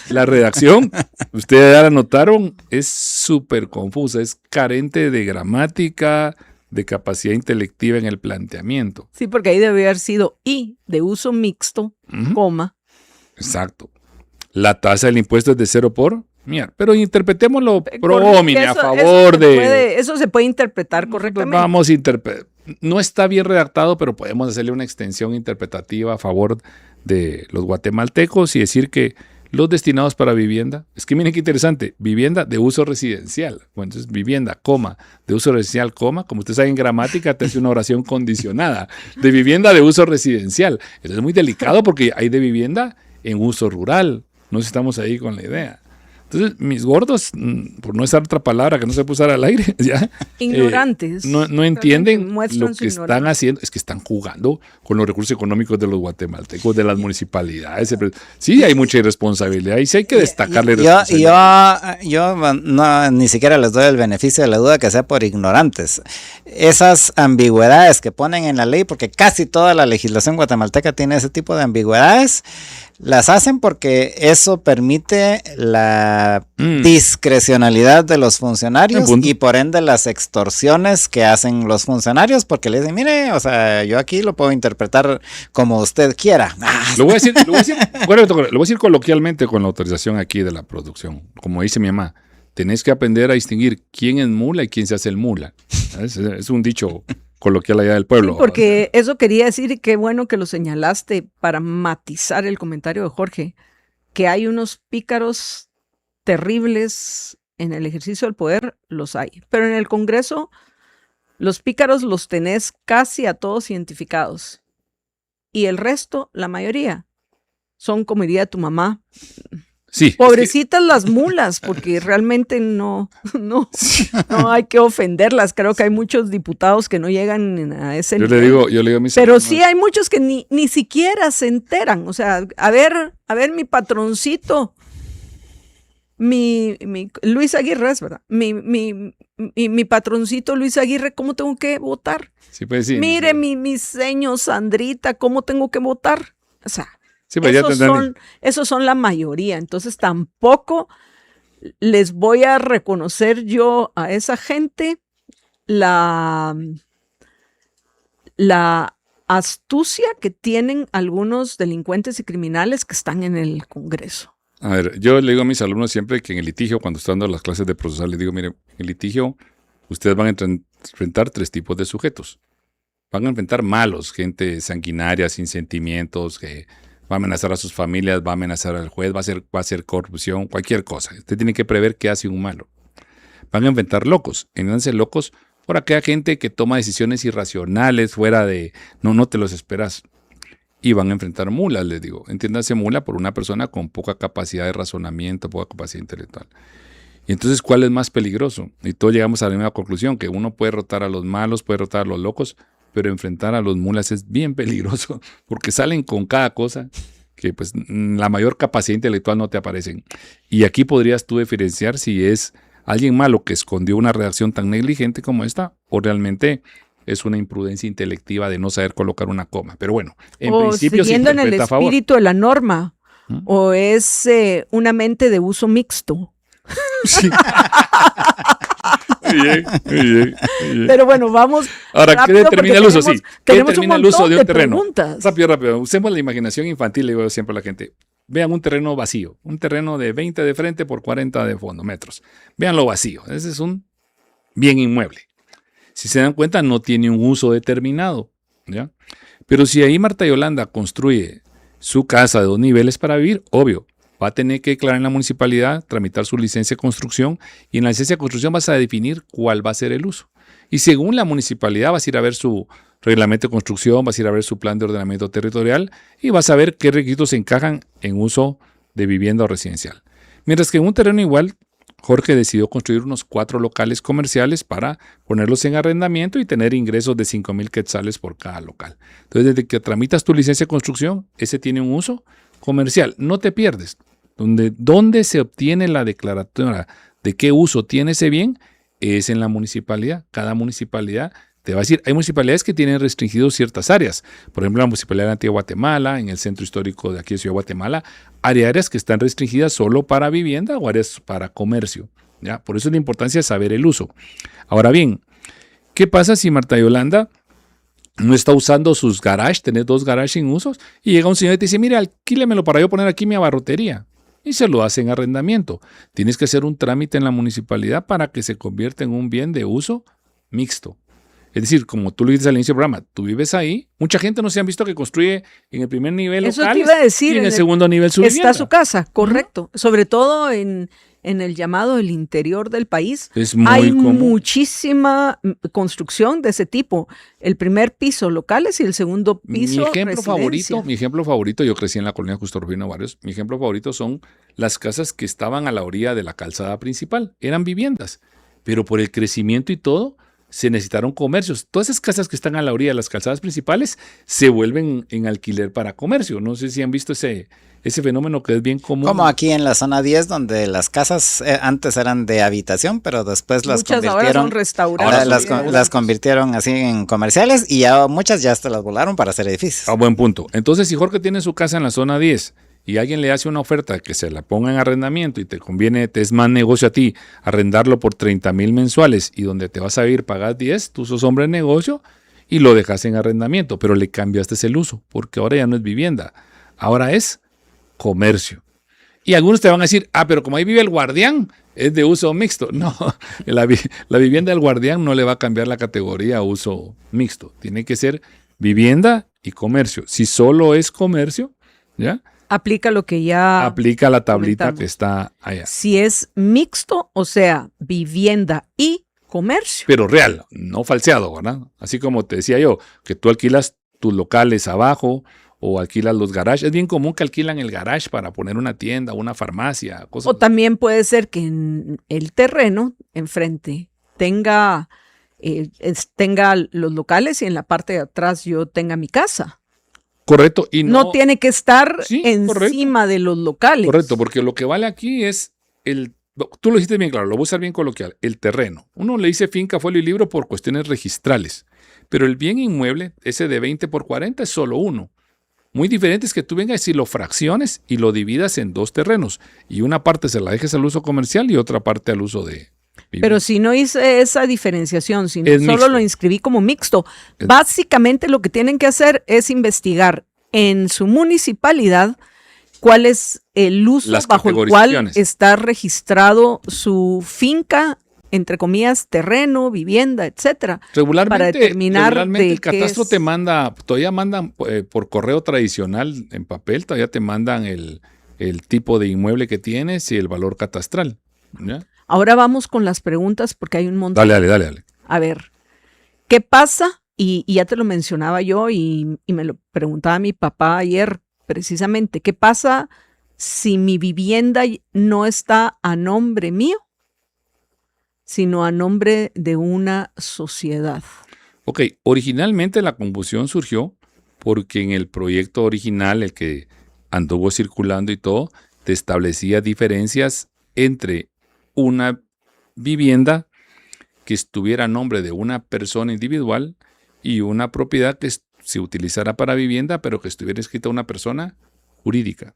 [SPEAKER 2] La redacción, ustedes ya la notaron, es súper confusa, es carente de gramática, de capacidad intelectiva en el planteamiento.
[SPEAKER 1] Sí, porque ahí debe haber sido y de uso mixto, coma.
[SPEAKER 2] Exacto. La tasa del impuesto es de 0 por... Mira, pero interpretémoslo pro homine, a favor de...
[SPEAKER 1] Eso se puede interpretar correctamente.
[SPEAKER 2] Vamos a interpretar. No está bien redactado, pero podemos hacerle una extensión interpretativa a favor de los guatemaltecos y decir que los destinados para vivienda, es que miren qué interesante, vivienda de uso residencial. Bueno, entonces vivienda, coma, de uso residencial, coma, como ustedes saben en gramática te hace una oración condicionada, de vivienda de uso residencial. Eso es muy delicado porque hay de vivienda en uso rural, no sé si estamos ahí con la idea. Entonces, mis gordos, por no usar otra palabra que no se puede usar al aire, ya,
[SPEAKER 1] ignorantes.
[SPEAKER 2] No entienden lo que están haciendo. Es que están jugando con los recursos económicos de los guatemaltecos, de las municipalidades. Sí, hay mucha irresponsabilidad y sí hay que destacarle
[SPEAKER 3] responsabilidad. Yo no, ni siquiera les doy el beneficio de la duda que sea por ignorantes. Esas ambigüedades que ponen en la ley, porque casi toda la legislación guatemalteca tiene ese tipo de ambigüedades, las hacen porque eso permite la la discrecionalidad de los funcionarios y por ende las extorsiones que hacen los funcionarios, porque le dicen, mire, o sea, yo aquí lo puedo interpretar como usted quiera.
[SPEAKER 2] Lo voy a decir coloquialmente con la autorización aquí de la producción. Como dice mi mamá, tenés que aprender a distinguir quién es mula y quién se hace el mula. Es un dicho coloquial allá del pueblo.
[SPEAKER 1] Sí, porque eso quería decir, y qué bueno que lo señalaste para matizar el comentario de Jorge, que hay unos pícaros terribles en el ejercicio del poder, los hay. Pero en el Congreso, los pícaros los tenés casi a todos identificados. Y el resto, la mayoría, son, como diría tu mamá,
[SPEAKER 2] sí,
[SPEAKER 1] pobrecitas las mulas, porque realmente no hay que ofenderlas. Creo que hay muchos diputados que no llegan a ese nivel.
[SPEAKER 2] Yo le digo a mis
[SPEAKER 1] Pero
[SPEAKER 2] hermanos,
[SPEAKER 1] sí hay muchos que ni siquiera se enteran. O sea, a ver, mi patroncito, mi Luis Aguirre, es verdad. Mi patroncito Luis Aguirre, ¿cómo tengo que votar?
[SPEAKER 2] Sí, pues, sí,
[SPEAKER 1] Mire,
[SPEAKER 2] sí.
[SPEAKER 1] mi señor Sandrita, ¿cómo tengo que votar? O sea,
[SPEAKER 2] Sí, pues
[SPEAKER 1] esos son la mayoría. Entonces tampoco les voy a reconocer yo a esa gente la astucia que tienen algunos delincuentes y criminales que están en el Congreso.
[SPEAKER 2] A ver, yo le digo a mis alumnos siempre que en el litigio, cuando estoy dando las clases de procesal, les digo, mire, en el litigio ustedes van a enfrentar 3 tipos de sujetos. Van a enfrentar malos, gente sanguinaria, sin sentimientos, que va a amenazar a sus familias, va a amenazar al juez, va a hacer corrupción, cualquier cosa. Usted tiene que prever qué hace un malo. Van a enfrentar locos. Entiéndanse locos por aquella gente que toma decisiones irracionales, fuera de, no te los esperas. Y van a enfrentar mulas, les digo. Entiéndanse mula por una persona con poca capacidad de razonamiento, poca capacidad intelectual. Y entonces, ¿cuál es más peligroso? Y todos llegamos a la misma conclusión, que uno puede derrotar a los malos, puede derrotar a los locos, pero enfrentar a los mulas es bien peligroso, porque salen con cada cosa que pues la mayor capacidad intelectual no te aparecen. Y aquí podrías tú diferenciar si es alguien malo que escondió una redacción tan negligente como esta, o realmente es una imprudencia intelectiva de no saber colocar una coma. Pero bueno, en principio se
[SPEAKER 1] siguiendo en el
[SPEAKER 2] interpreta a favor.
[SPEAKER 1] espíritu de la norma, o es una mente de uso mixto.
[SPEAKER 2] Sí. Muy bien.
[SPEAKER 1] Pero bueno, vamos.
[SPEAKER 2] Ahora, ¿qué determina el uso? Sí. ¿Qué
[SPEAKER 1] Tenemos
[SPEAKER 2] determina
[SPEAKER 1] un
[SPEAKER 2] el uso
[SPEAKER 1] montón
[SPEAKER 2] de un terreno?
[SPEAKER 1] preguntas.
[SPEAKER 2] Rápido. Usemos la imaginación infantil, le digo siempre a la gente. Vean un terreno vacío, un terreno de 20 de frente por 40 de fondo, metros. Veanlo vacío. Ese es un bien inmueble. Si se dan cuenta, no tiene un uso determinado, ¿ya? Pero si ahí Marta Yolanda construye su casa de 2 niveles para vivir, obvio, va a tener que declarar en la municipalidad, tramitar su licencia de construcción, y en la licencia de construcción vas a definir cuál va a ser el uso. Y según la municipalidad vas a ir a ver su reglamento de construcción, vas a ir a ver su plan de ordenamiento territorial y vas a ver qué requisitos se encajan en uso de vivienda o residencial. Mientras que en un terreno igual, Jorge decidió construir unos 4 locales comerciales para ponerlos en arrendamiento y tener ingresos de 5,000 quetzales por cada local. Entonces, desde que tramitas tu licencia de construcción, ese tiene un uso comercial. No te pierdes. ¿Dónde se obtiene la declaratoria de qué uso tiene ese bien? Es en la municipalidad. Cada municipalidad te va a decir, hay municipalidades que tienen restringidos ciertas áreas. Por ejemplo, la municipalidad de Antigua Guatemala, en el centro histórico de aquí de Ciudad de Guatemala, hay áreas que están restringidas solo para vivienda o áreas para comercio, ¿ya? Por eso es la importancia de saber el uso. Ahora bien, ¿qué pasa si Marta Yolanda no está usando sus garages, tener 2 garages sin usos, y llega un señor y te dice, mire, alquílemelo para yo poner aquí mi abarrotería? Y se lo hace en arrendamiento. Tienes que hacer un trámite en la municipalidad para que se convierta en un bien de uso mixto. Es decir, como tú lo dices al inicio del programa, tú vives ahí, mucha gente no se han visto que construye en el primer nivel
[SPEAKER 1] Eso
[SPEAKER 2] locales,
[SPEAKER 1] te iba a decir,
[SPEAKER 2] y en el segundo nivel su vivienda.
[SPEAKER 1] Está su casa, correcto. Sobre todo en el llamado el interior del país.
[SPEAKER 2] Es muy
[SPEAKER 1] hay
[SPEAKER 2] común.
[SPEAKER 1] muchísima construcción de ese tipo. El primer piso locales y el segundo piso residencia.
[SPEAKER 2] Mi ejemplo favorito, yo crecí en la colonia Justo Rufino Barrios, mi ejemplo favorito son las casas que estaban a la orilla de la calzada principal. Eran viviendas, pero por el crecimiento y todo, se necesitaron comercios. Todas esas casas que están a la orilla de las calzadas principales se vuelven en alquiler para comercio. No sé si han visto ese fenómeno que es bien común.
[SPEAKER 3] Como aquí en la zona 10, donde las casas antes eran de habitación, pero después las
[SPEAKER 1] muchas
[SPEAKER 3] convirtieron.
[SPEAKER 1] ahora son restaurantes.
[SPEAKER 3] Las convirtieron así en comerciales y ya muchas ya hasta las volaron para hacer edificios.
[SPEAKER 2] A buen punto. Entonces, si Jorge tiene su casa en la zona 10 y alguien le hace una oferta que se la ponga en arrendamiento y te conviene, te es más negocio a ti arrendarlo por 30,000 mensuales y donde te vas a ir pagas 10, tú sos hombre de negocio y lo dejas en arrendamiento, pero le cambiaste el uso, porque ahora ya no es vivienda, ahora es comercio. Y algunos te van a decir, pero como ahí vive el guardián, es de uso mixto. No, la vivienda del guardián no le va a cambiar la categoría a uso mixto. Tiene que ser vivienda y comercio. Si solo es comercio, ¿ya?
[SPEAKER 1] Aplica lo que ya
[SPEAKER 2] aplica la tablita
[SPEAKER 1] comentamos.
[SPEAKER 2] que está allá.
[SPEAKER 1] Si es mixto, o sea, vivienda y comercio.
[SPEAKER 2] Pero real, no falseado, ¿verdad? Así como te decía yo, que tú alquilas tus locales abajo o alquilas los garages. Es bien común que alquilan el garage para poner una tienda, una farmacia, cosas.
[SPEAKER 1] O también puede ser que en el terreno enfrente tenga los locales y en la parte de atrás yo tenga mi casa.
[SPEAKER 2] Correcto. Y
[SPEAKER 1] No tiene que estar
[SPEAKER 2] Sí,
[SPEAKER 1] encima de los locales.
[SPEAKER 2] Correcto, porque lo que vale aquí es tú lo dijiste bien claro, lo voy a usar bien coloquial, el terreno. Uno le dice finca, folio y libro por cuestiones registrales, pero el bien inmueble, ese de 20 por 40 es solo uno. Muy diferente es que tú vengas y lo fracciones y lo dividas en 2 terrenos y una parte se la dejes al uso comercial y otra parte al uso de vivienda.
[SPEAKER 1] Pero si no hice esa diferenciación, si
[SPEAKER 2] Es
[SPEAKER 1] solo
[SPEAKER 2] mixto.
[SPEAKER 1] lo inscribí como mixto, básicamente lo que tienen que hacer es investigar en su municipalidad cuál es el uso
[SPEAKER 2] Las
[SPEAKER 1] bajo el cual
[SPEAKER 2] categorizaciones.
[SPEAKER 1] está registrado su finca, entre comillas, terreno, vivienda, etcétera.
[SPEAKER 2] Regularmente,
[SPEAKER 1] para determinar
[SPEAKER 2] regularmente
[SPEAKER 1] de
[SPEAKER 2] el
[SPEAKER 1] qué
[SPEAKER 2] catastro
[SPEAKER 1] es.
[SPEAKER 2] te manda, todavía mandan por correo tradicional en papel, todavía te mandan el tipo de inmueble que tienes y el valor catastral. ¿Ya?
[SPEAKER 1] Ahora vamos con las preguntas porque hay un montón.
[SPEAKER 2] Dale.
[SPEAKER 1] A ver, ¿qué pasa? Y ya te lo mencionaba yo y me lo preguntaba mi papá ayer precisamente. ¿Qué pasa si mi vivienda no está a nombre mío, sino a nombre de una sociedad?
[SPEAKER 2] Ok, originalmente la confusión surgió porque en el proyecto original, el que anduvo circulando y todo, te establecía diferencias entre una vivienda que estuviera a nombre de una persona individual y una propiedad que se utilizara para vivienda, pero que estuviera escrita a una persona jurídica.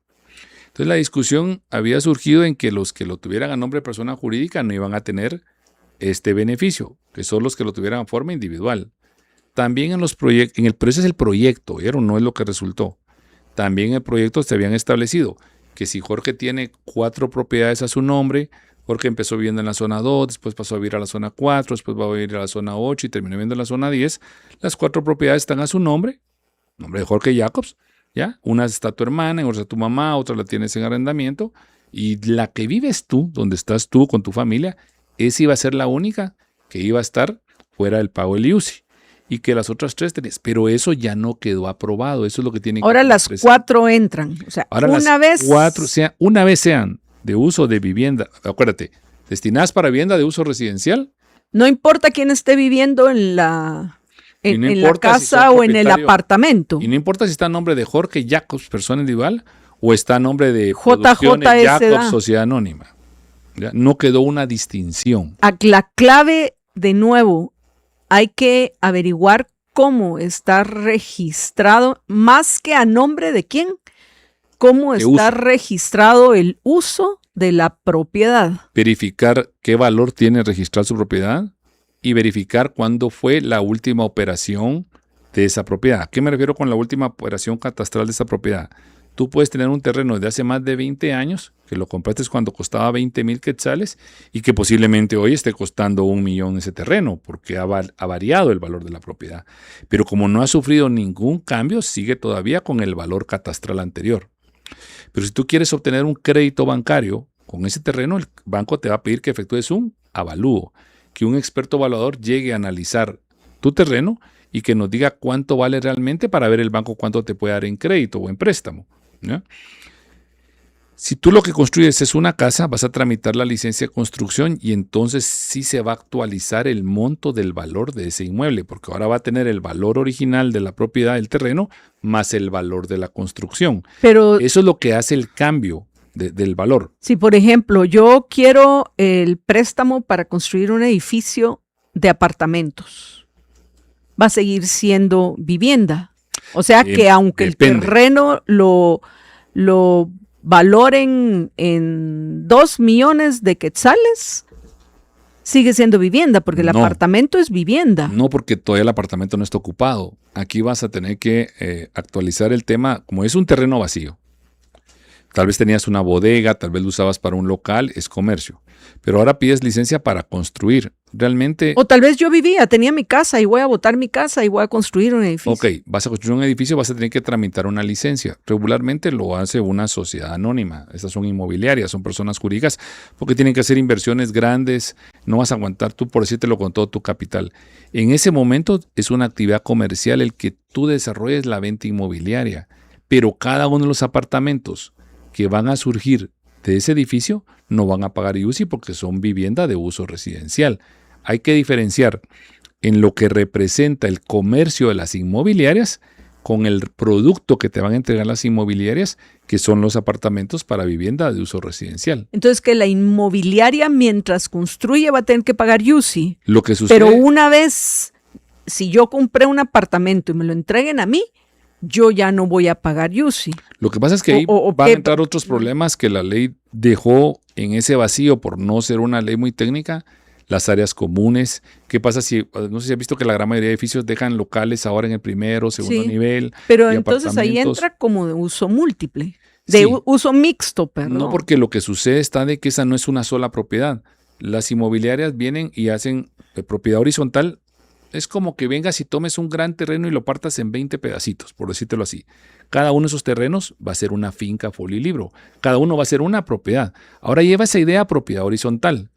[SPEAKER 2] Entonces la discusión había surgido en que los que lo tuvieran a nombre de persona jurídica no iban a tener este beneficio, que son los que lo tuvieran en forma individual. También en los proyectos, pero ese es el proyecto, ¿vieron? No es lo que resultó. También en el proyecto se habían establecido que si Jorge tiene 4 propiedades a su nombre, Jorge empezó viviendo en la zona 2, después pasó a vivir a la zona 4, después va a vivir a la zona 8 y terminó viviendo en la zona 10. Las 4 propiedades están a su nombre de Jorge Jacobs, ¿ya? Una está tu hermana, otra está tu mamá, otra la tienes en arrendamiento, y la que vives tú, donde estás tú con tu familia, esa iba a ser la única que iba a estar fuera del pago del IUCI. Y que las otras 3 tenías, pero eso ya no quedó aprobado, eso es lo que tienen que
[SPEAKER 1] Ahora las
[SPEAKER 2] presente.
[SPEAKER 1] 4 entran, o sea,
[SPEAKER 2] Ahora
[SPEAKER 1] una vez.
[SPEAKER 2] 4, una vez sean de uso de vivienda, acuérdate, destinadas para vivienda de uso residencial.
[SPEAKER 1] No importa quién esté viviendo en la
[SPEAKER 2] Y no
[SPEAKER 1] la
[SPEAKER 2] importa si
[SPEAKER 1] casa
[SPEAKER 2] son
[SPEAKER 1] o en el
[SPEAKER 2] propietario-
[SPEAKER 1] apartamento.
[SPEAKER 2] Y no importa si está a nombre de Jorge Jacobs, persona individual, o está a nombre de
[SPEAKER 1] JJSA.
[SPEAKER 2] Producciones Jacobs, sociedad anónima. ¿Ya? No quedó una distinción.
[SPEAKER 1] La clave, de nuevo, hay que averiguar cómo está registrado, más que a nombre de quién, cómo
[SPEAKER 2] ¿Qué
[SPEAKER 1] está
[SPEAKER 2] uso?
[SPEAKER 1] registrado el uso de la propiedad.
[SPEAKER 2] Verificar qué valor tiene registrar su propiedad y verificar cuándo fue la última operación de esa propiedad. ¿A qué me refiero con la última operación catastral de esa propiedad? Tú puedes tener un terreno de hace más de 20 años, que lo compraste cuando costaba 20,000 quetzales y que posiblemente hoy esté costando 1,000,000 ese terreno, porque ha variado el valor de la propiedad. Pero como no ha sufrido ningún cambio, sigue todavía con el valor catastral anterior. Pero si tú quieres obtener un crédito bancario con ese terreno, el banco te va a pedir que efectúes un avalúo, que un experto evaluador llegue a analizar tu terreno y que nos diga cuánto vale realmente para ver el banco cuánto te puede dar en crédito o en préstamo, ¿ya? Si tú lo que construyes es una casa, vas a tramitar la licencia de construcción y entonces sí se va a actualizar el monto del valor de ese inmueble, porque ahora va a tener el valor original de la propiedad del terreno más el valor de la construcción.
[SPEAKER 1] Pero
[SPEAKER 2] Eso es lo que hace el cambio del valor.
[SPEAKER 1] si, por ejemplo, yo quiero el préstamo para construir un edificio de apartamentos, va a seguir siendo vivienda. O sea que aunque
[SPEAKER 2] depende.
[SPEAKER 1] el terreno lo valoren en 2 millones de quetzales, sigue siendo vivienda, porque el apartamento es vivienda.
[SPEAKER 2] No, porque todavía el apartamento no está ocupado. Aquí vas a tener que actualizar el tema, como es un terreno vacío. Tal vez tenías una bodega, tal vez lo usabas para un local, es comercio. Pero ahora pides licencia para construir. Realmente...
[SPEAKER 1] O tal vez yo tenía mi casa y voy a botar mi casa y voy a construir un edificio.
[SPEAKER 2] Ok, vas a construir un edificio, vas a tener que tramitar una licencia. Regularmente lo hace una sociedad anónima. Estas son inmobiliarias, son personas jurídicas, porque tienen que hacer inversiones grandes. No vas a aguantar tú, por decírtelo, con todo tu capital. En ese momento es una actividad comercial el que tú desarrolles la venta inmobiliaria. Pero cada uno de los apartamentos que van a surgir de ese edificio no van a pagar IUCI porque son vivienda de uso residencial. Hay que diferenciar en lo que representa el comercio de las inmobiliarias con el producto que te van a entregar las inmobiliarias, que son los apartamentos para vivienda de uso residencial.
[SPEAKER 1] Entonces, que la inmobiliaria mientras construye va a tener que pagar IUCI.
[SPEAKER 2] Lo que sucede...
[SPEAKER 1] Pero una vez, si yo compré un apartamento y me lo entreguen a mí, yo ya no voy a pagar IUCI.
[SPEAKER 2] Lo que pasa es que ahí van a entrar otros problemas que la ley dejó en ese vacío por no ser una ley muy técnica. Las áreas comunes. ¿Qué pasa si, no sé si has visto que la gran mayoría de edificios dejan locales ahora en el primero, segundo nivel?
[SPEAKER 1] Pero entonces ahí entra como de uso múltiple, de uso mixto, perdón.
[SPEAKER 2] No, porque lo que sucede está de que esa no es una sola propiedad. Las inmobiliarias vienen y hacen propiedad horizontal. Es como que vengas y tomes un gran terreno y lo partas en 20 pedacitos, por decírtelo así. Cada uno de esos terrenos va a ser una finca folilibro. Cada uno va a ser una propiedad. Ahora lleva esa idea a propiedad horizontal.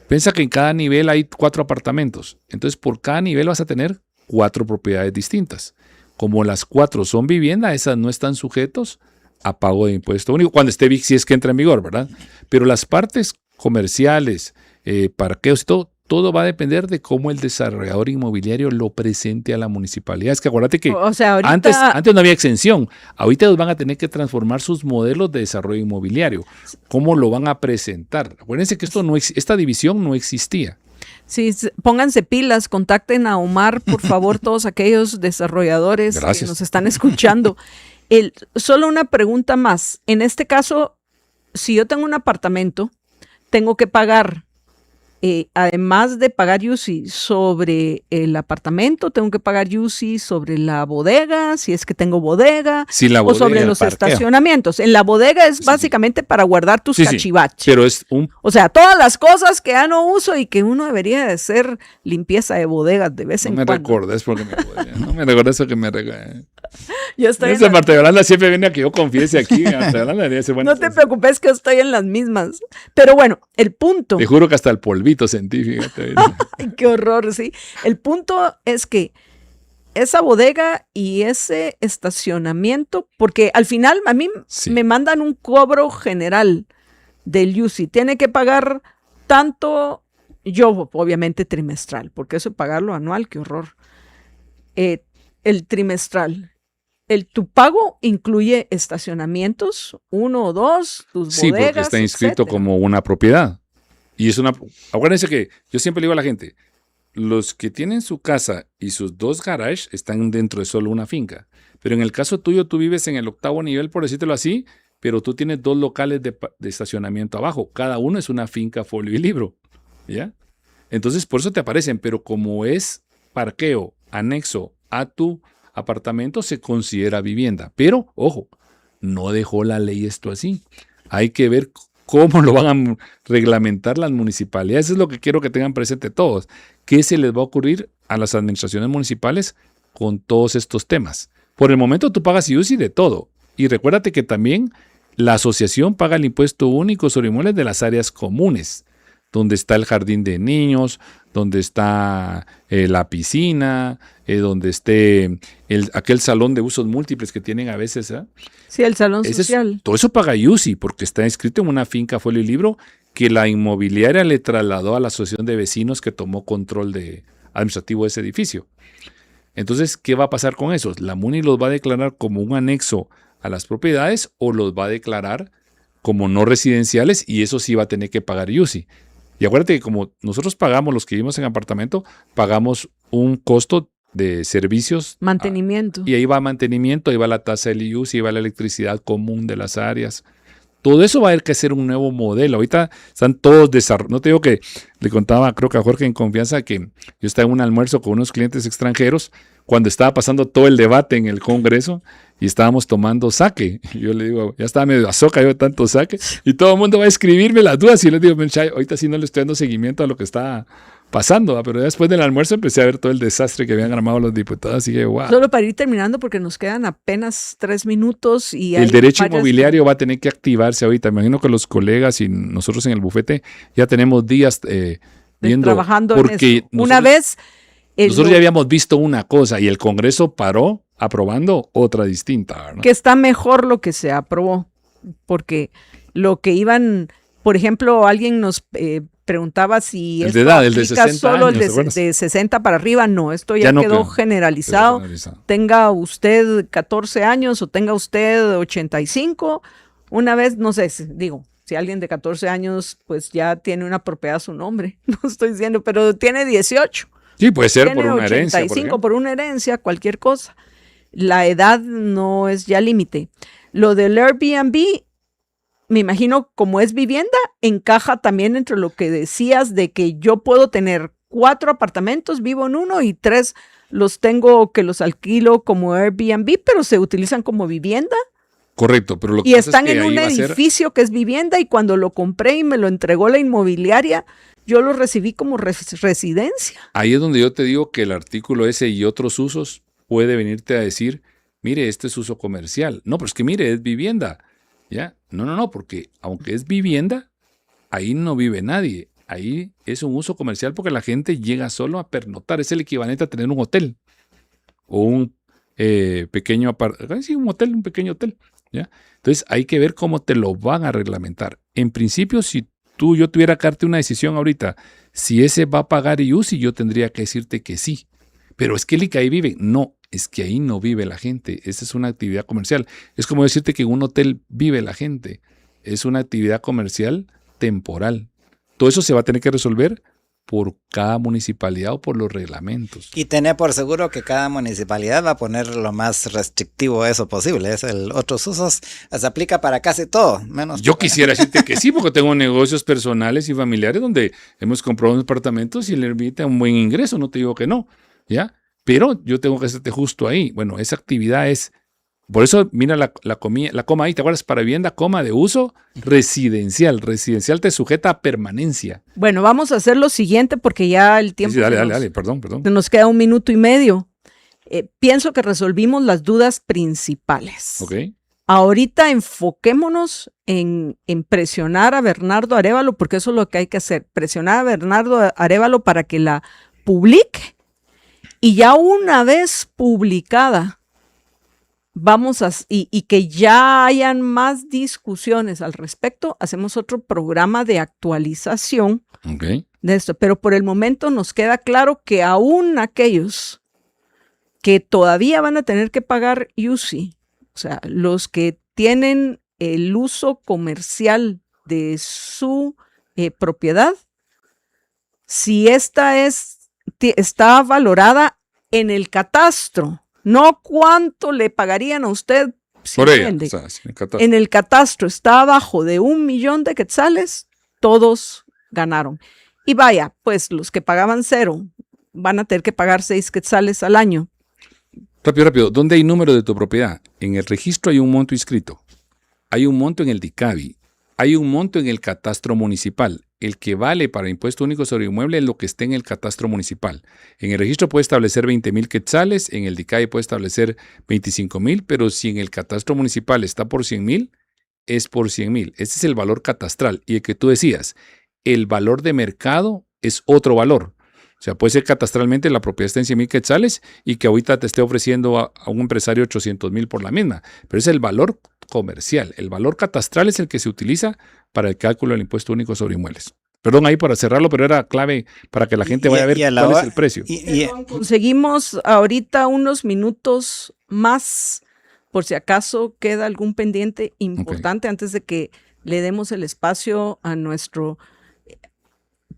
[SPEAKER 2] Piensa que en cada nivel hay 4 apartamentos. Entonces, por cada nivel vas a tener 4 propiedades distintas. Como las 4 son vivienda, esas no están sujetos a pago de impuesto único. Cuando esté, si es que entra en vigor, ¿verdad? Pero las partes comerciales, parqueos y todo va a depender de cómo el desarrollador inmobiliario lo presente a la municipalidad. Es que acuérdate que ahorita, antes no había exención. Ahorita ellos van a tener que transformar sus modelos de desarrollo inmobiliario. ¿Cómo lo van a presentar? Acuérdense que esta división no existía.
[SPEAKER 1] Sí, pónganse pilas, contacten a Omar, por favor, todos aquellos desarrolladores que nos están escuchando. Solo una pregunta más. En este caso, si yo tengo un apartamento, tengo que pagar... además de pagar IUCI sobre el apartamento, tengo que pagar IUCI sobre la bodega, si es que tengo bodega, o sobre los estacionamientos. En la bodega es básicamente para guardar tus cachivaches.
[SPEAKER 2] Pero
[SPEAKER 1] o sea, todas las cosas que ya no uso y que uno debería de hacer limpieza de bodegas de vez en cuando.
[SPEAKER 2] No me recordes porque me recuerdes.
[SPEAKER 1] Yo estoy
[SPEAKER 2] Marta Yolanda siempre viene a que yo confiese aquí.
[SPEAKER 1] No te preocupes que yo estoy en las mismas. Pero bueno, el punto.
[SPEAKER 2] Te juro que hasta el polvito sentí, fíjate.
[SPEAKER 1] Ay, qué horror, sí. El punto es que esa bodega y ese estacionamiento, porque al final a mí me mandan un cobro general del IUCI. Tiene que pagar tanto, yo obviamente trimestral, porque eso pagarlo anual, qué horror. El trimestral. Tu pago incluye estacionamientos, 1 o 2, tus bodegas,
[SPEAKER 2] sí, porque está inscrito como una propiedad. Y acuérdense que yo siempre le digo a la gente, los que tienen su casa y sus 2 garages están dentro de solo una finca. Pero en el caso tuyo, tú vives en el 8º nivel, por decírtelo así, pero tú tienes 2 locales de estacionamiento abajo. Cada uno es una finca folilibro, ¿ya? Entonces, por eso te aparecen, pero como es parqueo anexo a tu apartamento, se considera vivienda. Pero, ojo, no dejó la ley esto así. Hay que ver cómo lo van a reglamentar las municipalidades. Eso es lo que quiero que tengan presente todos. ¿Qué se les va a ocurrir a las administraciones municipales con todos estos temas? Por el momento tú pagas IUCI de todo. Y recuérdate que también la asociación paga el impuesto único sobre inmuebles de las áreas comunes, donde está el jardín de niños, donde está la piscina, donde esté aquel salón de usos múltiples que tienen a veces.
[SPEAKER 1] Sí, el salón social.
[SPEAKER 2] Todo eso paga IUCI porque está inscrito en una finca folilibro que la inmobiliaria le trasladó a la asociación de vecinos que tomó control administrativo de ese edificio. Entonces, ¿qué va a pasar con esos? La MUNI los va a declarar como un anexo a las propiedades o los va a declarar como no residenciales y eso sí va a tener que pagar IUCI. Y acuérdate que como nosotros pagamos, los que vivimos en apartamento, pagamos un costo de servicios.
[SPEAKER 1] Mantenimiento.
[SPEAKER 2] Y ahí va mantenimiento, ahí va la tasa del IUCI, ahí va la electricidad común de las áreas. Todo eso va a haber que hacer un nuevo modelo. Ahorita están todos desarrollados. No te digo que le contaba, creo que a Jorge en confianza, que yo estaba en un almuerzo con unos clientes extranjeros cuando estaba pasando todo el debate en el Congreso y estábamos tomando sake. Y yo le digo, ya estaba medio azoca yo de tanto sake. Y todo el mundo va a escribirme las dudas. Y yo les digo, ahorita sí no le estoy dando seguimiento a lo que está pasando, ¿va? Pero después del almuerzo empecé a ver todo el desastre que habían armado los diputados. Y dije, wow.
[SPEAKER 1] Solo para ir terminando, porque nos quedan apenas 3 minutos. Y
[SPEAKER 2] el derecho inmobiliario va a tener que activarse ahorita. Me imagino que los colegas y nosotros en el bufete ya tenemos días viendo.
[SPEAKER 1] Trabajando
[SPEAKER 2] porque
[SPEAKER 1] en eso. Una vez.
[SPEAKER 2] Nosotros ya habíamos visto una cosa y el Congreso paró aprobando otra distinta, ¿no?
[SPEAKER 1] Que está mejor lo que se aprobó. Porque lo que iban, por ejemplo, alguien nos preguntaba si
[SPEAKER 2] el de edad, el de 60
[SPEAKER 1] solo
[SPEAKER 2] años,
[SPEAKER 1] el de 60 para arriba. No, esto ya no quedó generalizado. Tenga usted 14 años o tenga usted 85. Una vez, no sé, digo, si alguien de 14 años pues ya tiene una propiedad a su nombre, no estoy diciendo, pero tiene 18.
[SPEAKER 2] Sí, puede ser
[SPEAKER 1] Tiene
[SPEAKER 2] por una
[SPEAKER 1] 85
[SPEAKER 2] herencia.
[SPEAKER 1] por una herencia, cualquier cosa. La edad no es ya límite. Lo del Airbnb, me imagino, como es vivienda, encaja también entre lo que decías de que yo puedo tener 4 apartamentos, vivo en uno y 3 los tengo que los alquilo como Airbnb, pero se utilizan como vivienda.
[SPEAKER 2] Correcto, pero lo que
[SPEAKER 1] y
[SPEAKER 2] pasa
[SPEAKER 1] están
[SPEAKER 2] es que
[SPEAKER 1] en un edificio que es vivienda y cuando lo compré y me lo entregó la inmobiliaria, yo lo recibí como residencia.
[SPEAKER 2] Ahí es donde yo te digo que el artículo ese y otros usos puede venirte a decir, mire, este es uso comercial. No, pero es que mire, es vivienda. ¿Ya? No, porque aunque es vivienda, ahí no vive nadie. Ahí es un uso comercial porque la gente llega solo a pernoctar. Es el equivalente a tener un hotel o un pequeño un hotel, un pequeño hotel. ¿Ya? Entonces hay que ver cómo te lo van a reglamentar. En principio, si yo tuviera que darte una decisión ahorita, si ese va a pagar IUCI, yo tendría que decirte que sí. Pero es que el ICA ahí vive. No, es que ahí no vive la gente. Esa es una actividad comercial. Es como decirte que en un hotel vive la gente. Es una actividad comercial temporal. Todo eso se va a tener que resolver por cada municipalidad o por los reglamentos.
[SPEAKER 3] Y tener por seguro que cada municipalidad va a poner lo más restrictivo eso posible. Es el otros usos se aplica para casi todo, menos.
[SPEAKER 2] Yo quisiera decirte que sí, porque tengo negocios personales y familiares donde hemos comprado unos apartamentos y le permite un buen ingreso, no te digo que no, ¿ya? Pero yo tengo que hacerte justo ahí. Bueno, esa actividad es. Por eso, mira la coma ahí, ¿te acuerdas? Para vivienda, coma de uso residencial. Residencial te sujeta a permanencia.
[SPEAKER 1] Bueno, vamos a hacer lo siguiente porque ya el tiempo.
[SPEAKER 2] Sí, dale, perdón.
[SPEAKER 1] Nos queda 1 minuto y medio. Pienso que resolvimos las dudas principales.
[SPEAKER 2] Ok.
[SPEAKER 1] Ahorita enfoquémonos en presionar a Bernardo Arévalo, porque eso es lo que hay que hacer. Presionar a Bernardo Arévalo para que la publique. Y ya una vez publicada, y que ya hayan más discusiones al respecto, hacemos otro programa de actualización de esto. Pero por el momento nos queda claro que aún aquellos que todavía van a tener que pagar IUCI, o sea, los que tienen el uso comercial de su propiedad, si esta está valorada en el catastro, no cuánto le pagarían a usted si
[SPEAKER 2] por ella,
[SPEAKER 1] vende.
[SPEAKER 2] O sea,
[SPEAKER 1] en el catastro está abajo de 1 millón de quetzales, todos ganaron. Y vaya, pues los que pagaban 0 van a tener que pagar 6 quetzales al año.
[SPEAKER 2] Rápido. ¿Dónde hay número de tu propiedad? En el registro hay un monto inscrito. Hay un monto en el DICABI. Hay un monto en el catastro municipal. El que vale para impuesto único sobre inmueble es lo que esté en el catastro municipal. En el registro puede establecer 20,000 quetzales, en el DICABI puede establecer 25,000, pero si en el catastro municipal está por 100,000, es por 100,000. Ese es el valor catastral. Y el que tú decías, el valor de mercado es otro valor. O sea, puede ser catastralmente la propiedad está en 100,000 quetzales y que ahorita te esté ofreciendo a un empresario 800,000 por la misma. Pero es el valor comercial. El valor catastral es el que se utiliza para el cálculo del impuesto único sobre inmuebles. Perdón ahí para cerrarlo, pero era clave para que la gente vaya a ver cuál es el precio.
[SPEAKER 1] Conseguimos ahorita unos minutos más, por si acaso queda algún pendiente importante antes de que le demos el espacio a nuestro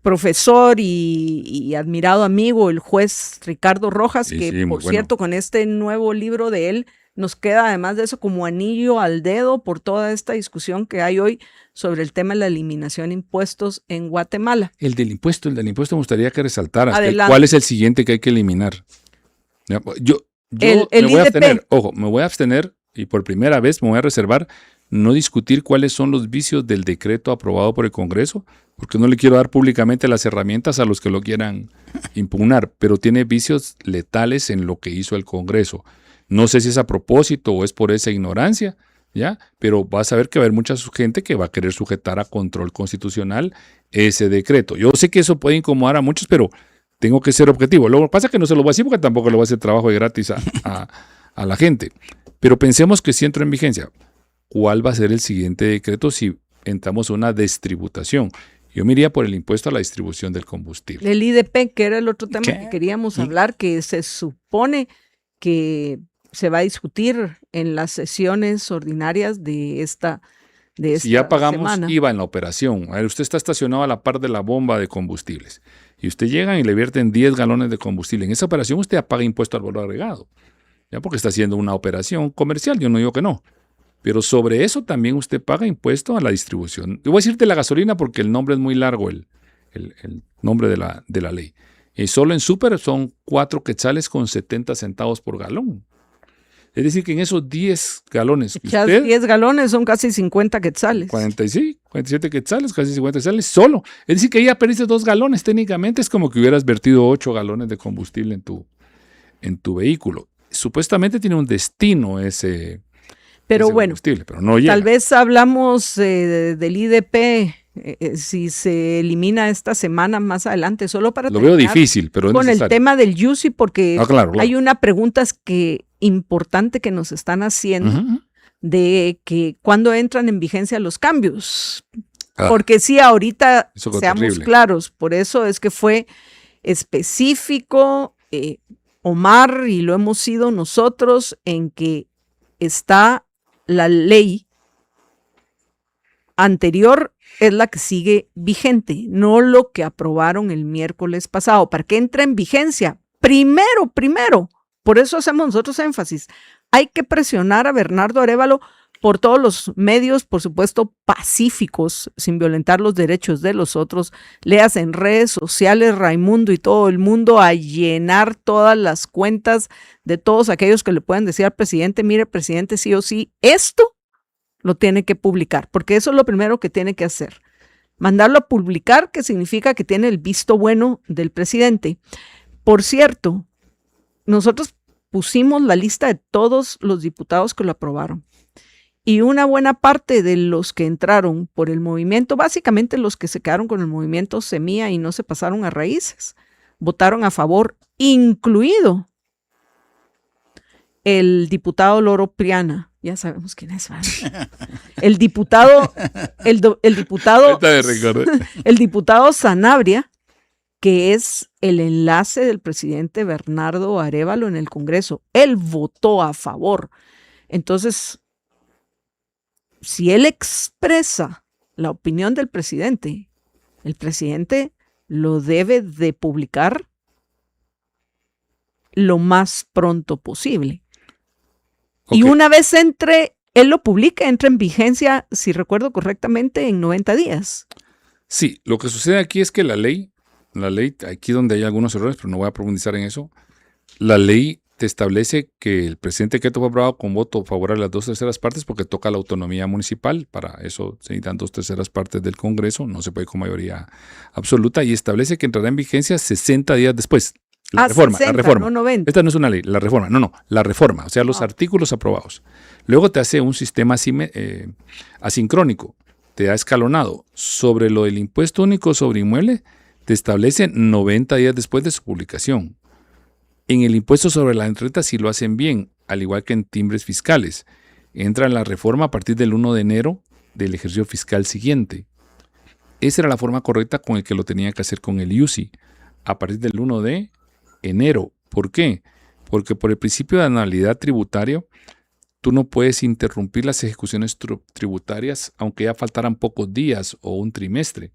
[SPEAKER 1] profesor y admirado amigo, el juez Ricardo Rojas, que por cierto, con este nuevo libro de él, nos queda además de eso como anillo al dedo por toda esta discusión que hay hoy sobre el tema de la eliminación de impuestos en Guatemala.
[SPEAKER 2] El del impuesto me gustaría que resaltaras.
[SPEAKER 1] Adelante.
[SPEAKER 2] ¿Cuál es el siguiente que hay que eliminar? Yo
[SPEAKER 1] El
[SPEAKER 2] me voy a
[SPEAKER 1] IDP.
[SPEAKER 2] abstener, ojo, me voy a abstener y por primera vez me voy a reservar no discutir cuáles son los vicios del decreto aprobado por el Congreso, porque no le quiero dar públicamente las herramientas a los que lo quieran impugnar, pero tiene vicios letales en lo que hizo el Congreso. No sé si es a propósito o es por esa ignorancia, ¿ya? Pero vas a ver que va a haber mucha gente que va a querer sujetar a control constitucional ese decreto. Yo sé que eso puede incomodar a muchos, pero tengo que ser objetivo. Lo que pasa es que no se lo voy a decir porque tampoco le voy a hacer trabajo de gratis a la gente. Pero pensemos que si entra en vigencia, ¿cuál va a ser el siguiente decreto si entramos a una distributación? Yo me iría por el impuesto a la distribución del combustible.
[SPEAKER 1] El IDP, que era el otro tema
[SPEAKER 3] ¿Qué?
[SPEAKER 1] que queríamos hablar, que se supone que se va a discutir en las sesiones ordinarias de esta
[SPEAKER 2] Si ya pagamos
[SPEAKER 1] semana.
[SPEAKER 2] IVA en la operación, a ver, usted está estacionado a la par de la bomba de combustibles y usted llega y le vierten 10 galones de combustible. En esa operación usted ya paga impuesto al valor agregado, ya porque está haciendo una operación comercial, yo no digo que no. Pero sobre eso también usted paga impuesto a la distribución. Yo voy a decirte la gasolina porque el nombre es muy largo, el nombre de la ley. Y solo en súper son 4 quetzales con 70 centavos por galón. Es decir, que en esos 10 galones que
[SPEAKER 1] Ya
[SPEAKER 2] usted...
[SPEAKER 1] 10 galones son casi 50 quetzales.
[SPEAKER 2] 47 quetzales, casi 50 quetzales solo. Es decir, que ahí ya perdiste 2 galones. Técnicamente es como que hubieras vertido 8 galones de combustible en tu vehículo. Supuestamente tiene un destino ese...
[SPEAKER 1] Pero
[SPEAKER 2] ese
[SPEAKER 1] bueno,
[SPEAKER 2] combustible, pero no llega.
[SPEAKER 1] tal vez hablamos del IDP, si se elimina esta semana más adelante, solo para
[SPEAKER 2] Lo veo
[SPEAKER 1] terminar
[SPEAKER 2] difícil, pero es
[SPEAKER 1] con el
[SPEAKER 2] necesario.
[SPEAKER 1] tema del UCI, porque
[SPEAKER 2] Claro.
[SPEAKER 1] hay una pregunta importante que nos están haciendo
[SPEAKER 2] Ujú.
[SPEAKER 1] de que cuándo entran en vigencia los cambios.
[SPEAKER 2] Ah,
[SPEAKER 1] Porque sí, ahorita,
[SPEAKER 2] eso fue
[SPEAKER 1] seamos
[SPEAKER 2] terrible.
[SPEAKER 1] claros, por eso es que fue específico, Omar, y lo hemos sido nosotros, en que está la ley anterior es la que sigue vigente, no lo que aprobaron el miércoles pasado. Para que entre en vigencia, primero, por eso hacemos nosotros énfasis, hay que presionar a Bernardo Arévalo por todos los medios, por supuesto, pacíficos, sin violentar los derechos de los otros. Leas en redes sociales, Raimundo y todo el mundo, a llenar todas las cuentas de todos aquellos que le puedan decir al presidente, mire, presidente, sí o sí, esto lo tiene que publicar, porque eso es lo primero que tiene que hacer. Mandarlo a publicar, que significa que tiene el visto bueno del presidente. Por cierto, nosotros pusimos la lista de todos los diputados que lo aprobaron. Y una buena parte de los que entraron por el movimiento, básicamente los que se quedaron con el movimiento Semilla y no se pasaron a raíces, votaron a favor, incluido el diputado Loro Priana. Ya sabemos quién es, ¿vale? El diputado Sanabria, que es el enlace del presidente Bernardo Arévalo en el Congreso. Él votó a favor. Entonces, si él expresa la opinión del presidente, el presidente lo debe de publicar lo más pronto posible. Okay. Y una vez él lo publica, entra en vigencia, si recuerdo correctamente, en 90 días.
[SPEAKER 2] Sí, lo que sucede aquí es que la ley, aquí donde hay algunos errores, pero no voy a profundizar en eso, la ley te establece que el presidente decreto fue aprobado con voto favorable a las 2/3 partes porque toca la autonomía municipal. Para eso se necesitan 2/3 partes del Congreso, no se puede con mayoría absoluta, y establece que entrará en vigencia 60 días después. La reforma.
[SPEAKER 1] No 90.
[SPEAKER 2] Esta no es una ley, la reforma. La reforma, o sea, los artículos aprobados. Luego te hace un sistema asincrónico, te da escalonado. Sobre lo del impuesto único sobre inmueble, te establece 90 días después de su publicación. En el impuesto sobre la renta sí lo hacen bien, al igual que en timbres fiscales. Entra en la reforma a partir del 1 de enero del ejercicio fiscal siguiente. Esa era la forma correcta con el que lo tenía que hacer con el IUCI, a partir del 1 de enero. ¿Por qué? Porque por el principio de anualidad tributaria, tú no puedes interrumpir las ejecuciones tributarias aunque ya faltaran pocos días o un trimestre.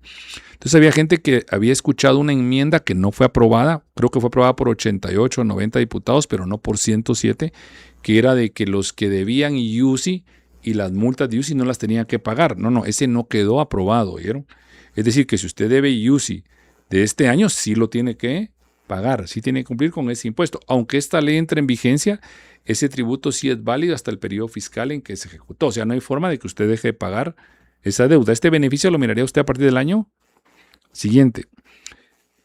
[SPEAKER 2] Entonces había gente que había escuchado una enmienda que no fue aprobada, creo que fue aprobada por 88 o 90 diputados, pero no por 107, que era de que los que debían UCI y las multas de UCI no las tenían que pagar. No, ese no quedó aprobado, ¿vieron? Es decir, que si usted debe UCI de este año, sí lo tiene que pagar, sí tiene que cumplir con ese impuesto. Aunque esta ley entre en vigencia, ese tributo sí es válido hasta el periodo fiscal en que se ejecutó. O sea, no hay forma de que usted deje de pagar esa deuda. Este beneficio lo miraría usted a partir del año siguiente.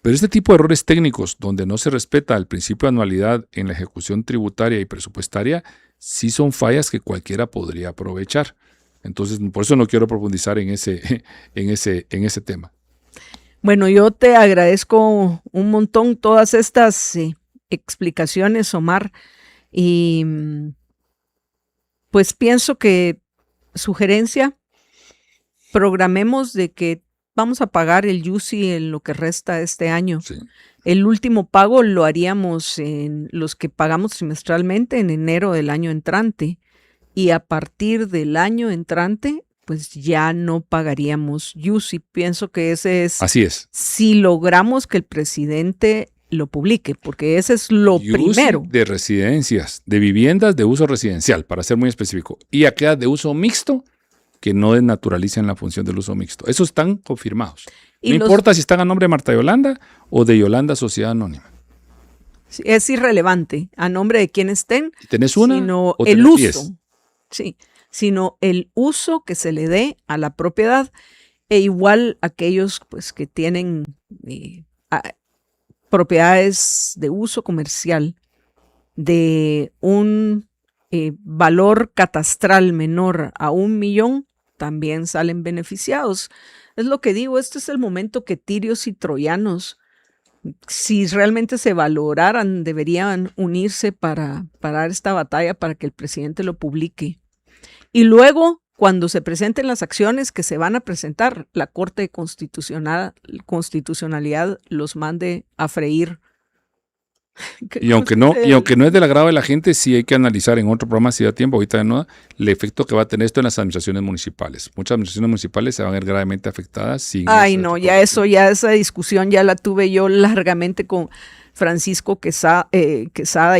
[SPEAKER 2] Pero este tipo de errores técnicos, donde no se respeta el principio de anualidad en la ejecución tributaria y presupuestaria, sí son fallas que cualquiera podría aprovechar. Entonces, por eso no quiero profundizar en ese tema.
[SPEAKER 1] Bueno, yo te agradezco un montón todas estas explicaciones, Omar, y pues pienso que sugerencia, programemos de que vamos a pagar el UCI en lo que resta de este año.
[SPEAKER 2] Sí.
[SPEAKER 1] El último pago lo haríamos en los que pagamos trimestralmente en enero del año entrante, y a partir del año entrante pues ya no pagaríamos UCI. Pienso que ese es,
[SPEAKER 2] así es,
[SPEAKER 1] si logramos que el presidente lo publique, porque ese es lo
[SPEAKER 2] UCI
[SPEAKER 1] primero.
[SPEAKER 2] De residencias, de viviendas de uso residencial, para ser muy específico, y aquellas de uso mixto que no desnaturalicen la función del uso mixto. Esos están confirmados. No importa si están a nombre de Marta Yolanda o de Yolanda Sociedad Anónima.
[SPEAKER 1] Es irrelevante a nombre de quién estén,
[SPEAKER 2] ¿Tenés una
[SPEAKER 1] sino
[SPEAKER 2] o
[SPEAKER 1] el
[SPEAKER 2] tenés
[SPEAKER 1] uso.
[SPEAKER 2] 10?
[SPEAKER 1] Sí, sino el uso que se le dé a la propiedad, e igual aquellos pues que tienen propiedades de uso comercial de un valor catastral menor a 1 millón, también salen beneficiados. Es lo que digo, este es el momento que tirios y troyanos, si realmente se valoraran, deberían unirse para dar esta batalla para que el presidente lo publique. Y luego, cuando se presenten las acciones que se van a presentar, la Corte de Constitucionalidad los mande a freír.
[SPEAKER 2] Y aunque no es del agrado de la gente, sí hay que analizar en otro programa, si da tiempo, ahorita de nuevo, el efecto que va a tener esto en las administraciones municipales. Muchas administraciones municipales se van a ver gravemente afectadas.
[SPEAKER 1] Ay, no, esa discusión ya la tuve yo largamente con Francisco Quesada.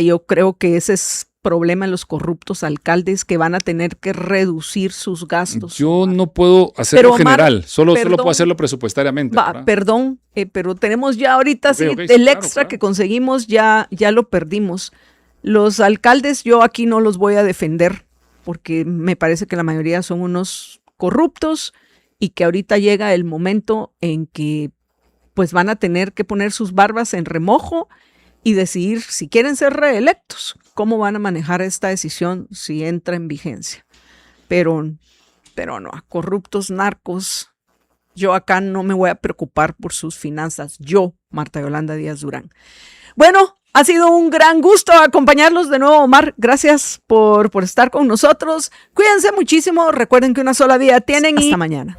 [SPEAKER 1] Yo creo que ese es problema de los corruptos alcaldes, que van a tener que reducir sus gastos.
[SPEAKER 2] Yo no puedo hacerlo general, solo puedo hacerlo presupuestariamente.
[SPEAKER 1] Perdón, pero tenemos ya ahorita el extra que conseguimos, ya lo perdimos. Los alcaldes, yo aquí no los voy a defender, porque me parece que la mayoría son unos corruptos y que ahorita llega el momento en que pues van a tener que poner sus barbas en remojo y decidir si quieren ser reelectos, cómo van a manejar esta decisión si entra en vigencia. Pero no, a corruptos narcos, yo acá no me voy a preocupar por sus finanzas. Yo, Marta Yolanda Díaz Durán. Bueno, ha sido un gran gusto acompañarlos de nuevo, Omar. Gracias por estar con nosotros. Cuídense muchísimo. Recuerden que una sola vida tienen y hasta mañana.